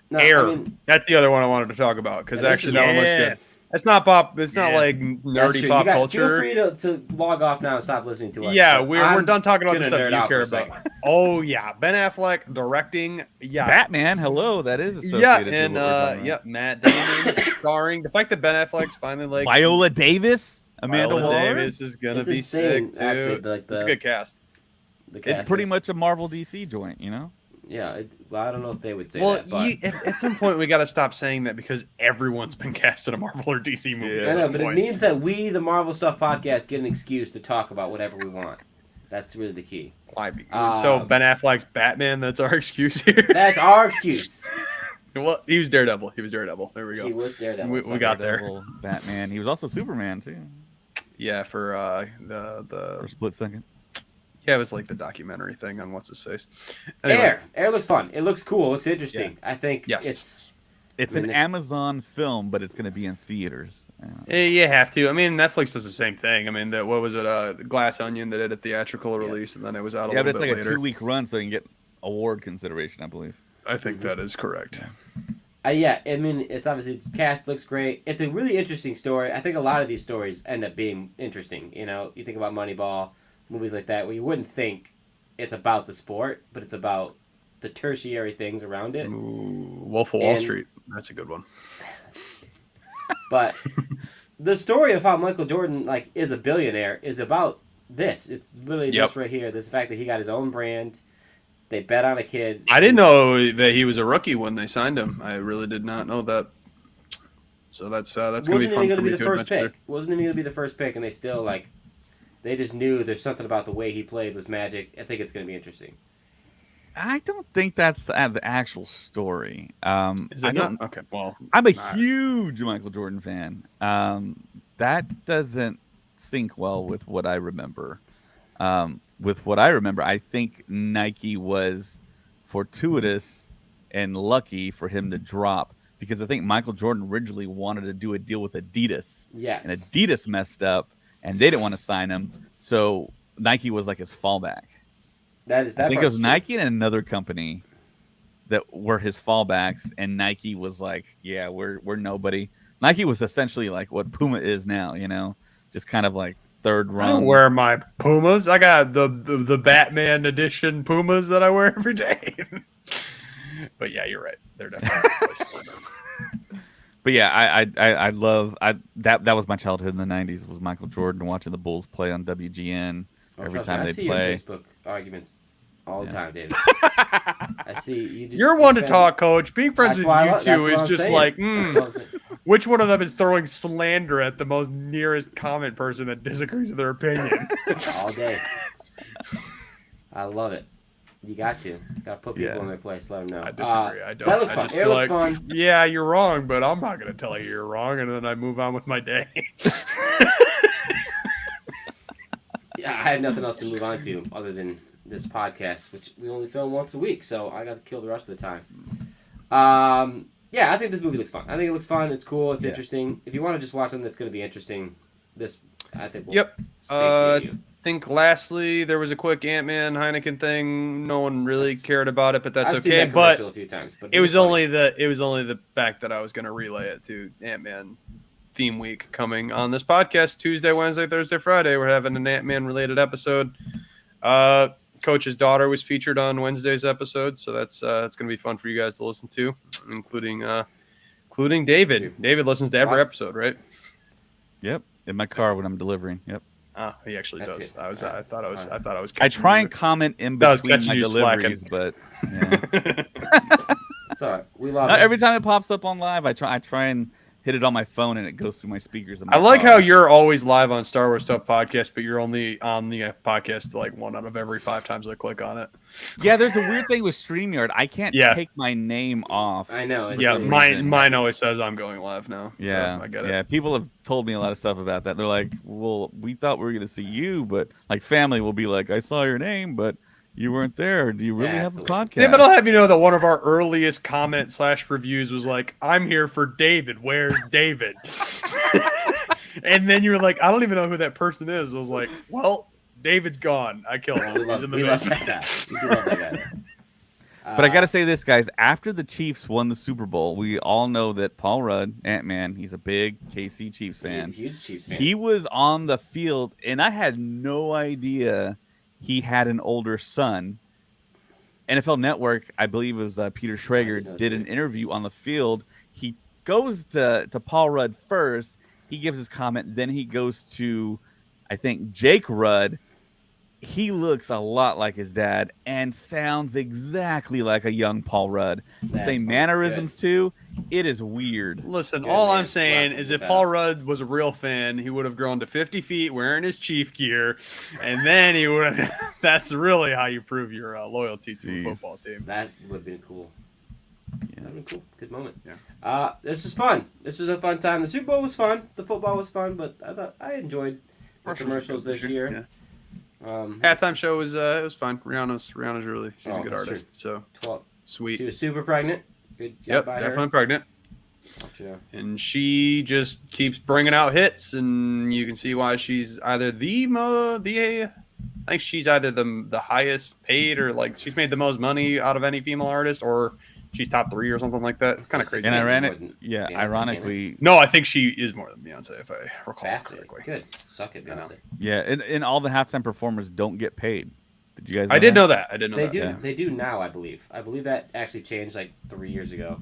A: no,
B: Air.
A: I mean,
B: That's the other one I wanted to talk about because
A: Yeah, this
B: actually
A: is-
B: that one looks good. It's not pop. It's not
C: Yes.
B: like
A: that's
B: nerdy
A: true.
B: pop
A: Feel
B: culture.
A: free to log off now and stop listening to us.
B: Yeah,
A: but
B: we're
A: I'm
B: done talking about the
A: gonna
B: stuff
A: nerd
B: you
A: out
B: care
A: for a
B: about.
A: second.
B: Oh yeah, Ben Affleck directing. Yeah,
C: Batman, hello, that is associated.
B: Yeah,
C: to
B: and
C: what we're talking about.
B: Matt Damon starring. The fact that Ben Affleck's finally like
C: Viola Davis, Amanda
B: Viola
C: Waller.
B: Davis is gonna
A: It's
B: be
A: insane,
B: sick too.
A: actually, like
B: It's a
A: the-
B: good cast.
A: The
C: It's
A: cast
C: pretty
A: is-
C: much a Marvel DC joint, you know.
A: Yeah, well, I don't know if they would say
B: Well,
A: that, but
B: at some point we got to stop saying that because everyone's been cast in a Marvel or DC movie.
C: Yeah.
B: At
A: I
B: this
A: know, but it
B: point.
A: means that we, the Marvel Stuff Podcast, get an excuse to talk about whatever we want. That's really the key.
B: Why? So Ben Affleck's Batman. That's our excuse here.
A: That's our excuse.
B: Well, he was Daredevil. There we
A: He
B: go.
A: was Daredevil.
B: We
A: so-
B: got there.
C: Daredevil, Batman. He was also Superman too,
B: Yeah, for
C: for a split second.
B: yeah, it was like the documentary thing on what's his face. Anyway,
A: Air. Air looks fun. It looks cool. It looks interesting. I think
B: Yes.
C: It's
A: I mean,
C: an Amazon film, but it's going to be in theaters.
B: You have to. I mean, Netflix does the same thing. I mean, what was it? Glass Onion that did a theatrical release, and then it was out a
C: Yeah, but
B: little
C: it's
B: bit
C: like a
B: later.
C: 2-week run, so you can get award consideration, I believe.
B: I think that is correct.
A: Yeah, I mean, it's obviously cast looks great. It's a really interesting story. I think a lot of these stories end up being interesting. You know, you think about Moneyball, movies like that, where you wouldn't think it's about the sport, but it's about the tertiary things around it.
B: Ooh, Wolf of Wall
A: And-
B: Street. That's a good one.
A: But the story of how Michael Jordan is a billionaire is about this. It's literally
B: Yep.
A: this right here. This fact that he got his own brand. They bet on a kid.
B: I didn't know that he was a rookie when they signed him. I really did not know that. So that's gonna be
A: Wasn't
B: fun
A: even
B: for
A: going to
B: me
A: be the
B: to
A: first
B: adventure.
A: pick. Wasn't even going to be the first pick, and they still they just knew there's something about the way he played was magic. I think it's going to be interesting.
C: I don't think that's the actual story.
B: Is
C: I
B: it
C: don't.
B: not? Okay, well,
C: I'm a
B: alright.
C: huge Michael Jordan fan. That doesn't sync well with what I remember. I think Nike was fortuitous and lucky for him to drop because I think Michael Jordan originally wanted to do a deal with Adidas, and
A: Yes.
C: Adidas messed up, and they didn't want to sign him, so Nike was like his fallback.
A: That is.
C: I
A: That
C: think it
A: part's
C: was
A: true.
C: Nike and another company that were his fallbacks, and Nike was like, "Yeah, we're nobody." Nike was essentially like what Puma is now, just kind of like third
B: I
C: rung.
B: wear my Pumas. I got the Batman edition Pumas that I wear every day. But yeah, you're right. They're definitely.
C: But yeah, I love that was my childhood in the '90s was Michael Jordan watching the Bulls play on WGN every
A: Trust me,
C: time
A: I
C: they
A: see
C: play.
A: your Facebook arguments all the time, David. I see you.
B: You're one to talk, Coach. Being friends with you two is just like, which one of them is throwing slander at the most nearest comment person that disagrees with their opinion?
A: All day. I love it. You got to put people in their place. Let them know.
B: I disagree. I don't.
A: That looks
B: I
A: fun.
B: just
A: It
B: feel
A: looks
B: like,
A: fun.
B: yeah, you're wrong, but I'm not going to tell you you're wrong, and then I move on with my day.
A: Yeah, I had nothing else to move on to other than this podcast, which we only film once a week, so I got to kill the rest of the time. Yeah, I think this movie looks fun. I think it looks fun. It's cool. It's interesting. If you want to just watch something that's going to be interesting, this I think will satiate you.
B: I think lastly there was a quick Ant-Man Heineken thing. No one really cared about it, but that's
A: I've seen
B: okay.
A: that
B: But
A: commercial a few times, but
B: it was
A: funny.
B: only the fact that I was going to relay it to Ant-Man theme week coming on this podcast Tuesday, Wednesday, Thursday, Friday. We're having an Ant-Man related episode. Coach's daughter was featured on Wednesday's episode, so that's going to be fun for you guys to listen to, including David. David listens to every episode, right?
C: Yep, in my car when I'm delivering. Yep.
B: Oh, he actually does.
A: Good.
B: I thought I was.
C: I try and comment in between my deliveries, but yeah.
A: It's all right. We love
C: Not
A: it.
C: every time it pops up on live, I try and hit it on my phone and it goes through my speakers.
B: I like how you're always live on Star Wars Stuff podcast, but you're only on the podcast like 1 out of every 5 times I click on it.
C: Yeah, there's a weird thing with StreamYard. I can't take my name off.
A: I know.
B: Yeah, mine always says I'm going live now.
C: Yeah,
B: so I get it.
C: Yeah, people have told me a lot of stuff about that. They're like, well, we thought we were going to see you, but like family will be like, I saw your name, but you weren't there. Do you really have a podcast?
B: Yeah, but I'll have you know that one of our earliest comment/reviews was like, I'm here for David. Where's David? And then you were like, I don't even know who that person is. I was like, well, David's gone. I killed him. He's in the basement.
C: But I got to say this, guys. After the Chiefs won the Super Bowl, we all know that Paul Rudd, Ant-Man, he's a big KC Chiefs fan.
A: He's a huge Chiefs fan.
C: He was on the field, and I had no idea he had an older son. NFL Network, I believe it was Peter Schrager, did an interview on the field. He goes to Paul Rudd first. He gives his comment. Then he goes to, I think, Jake Rudd. He looks a lot like his dad and sounds exactly like a young Paul Rudd. Same mannerisms, too. It is weird.
B: Listen, all I'm saying is if Paul Rudd was a real fan, he would have grown to 50 feet wearing his Chief gear, and then he would have. That's really how you prove your loyalty to a football team.
A: That would have been cool. That would have been cool. Good moment.
B: Yeah.
A: This is fun. This was a fun time. The Super Bowl was fun. The football was fun, but I thought I enjoyed the commercials this year.
B: Yeah. Halftime show was it was fun. Rihanna's really she's a good artist. So
A: 12.
B: Sweet.
A: She was super pregnant. Good job by
B: definitely
A: her.
B: pregnant.
A: Yeah.
B: And she just keeps bringing out hits, and you can see why she's either I think she's either the highest paid or like she's made the most money out of any female artist, or she's top 3 or something like that. It's kind of crazy.
C: And ironically,
B: no, I think she is more than Beyonce if I recall correctly.
A: Good. Suck it, Beyonce.
C: Yeah, and all the halftime performers don't get paid. Did you guys know
B: I did
C: that?
B: know that. I did know that.
A: Do. They do now, I believe. I believe that actually changed like 3 years ago.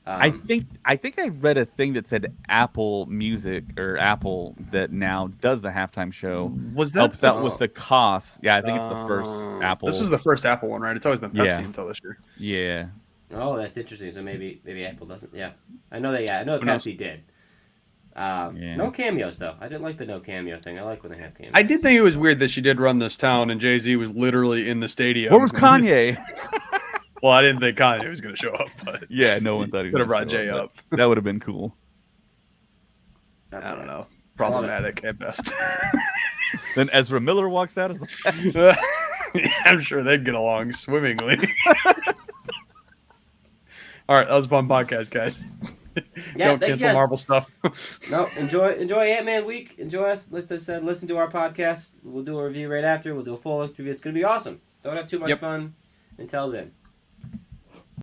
C: I think I read a thing that said Apple Music or Apple that now does the halftime show.
B: Was that
C: helps out with the cost? Yeah, I think it's the first Apple.
B: This is the first Apple one, right? It's always been Pepsi until this year.
C: Yeah.
A: Oh, that's interesting. So maybe Apple doesn't. Yeah, I know that. Yeah, I know that Pepsi did. No cameos though. I didn't like the no cameo thing. I like when they have cameos.
B: I did think it was weird that she did run this town and Jay-Z was literally in the stadium.
C: Where was Kanye?
B: Well, I didn't think Kanye was going to show up, but
C: yeah, no one thought he
B: could have
C: was
B: brought Jay up.
C: That would have been cool.
A: That's
B: I don't
A: right.
B: know. Problematic at best.
C: Then Ezra Miller walks out as the
B: I'm sure they'd get along swimmingly. All right, that was a fun podcast, guys.
A: Yeah,
B: Don't cancel Marvel stuff.
A: No, enjoy Ant-Man week. Enjoy us. Like I said, listen to our podcast. We'll do a review right after. We'll do a full review. It's going to be awesome. Don't have too much fun until then.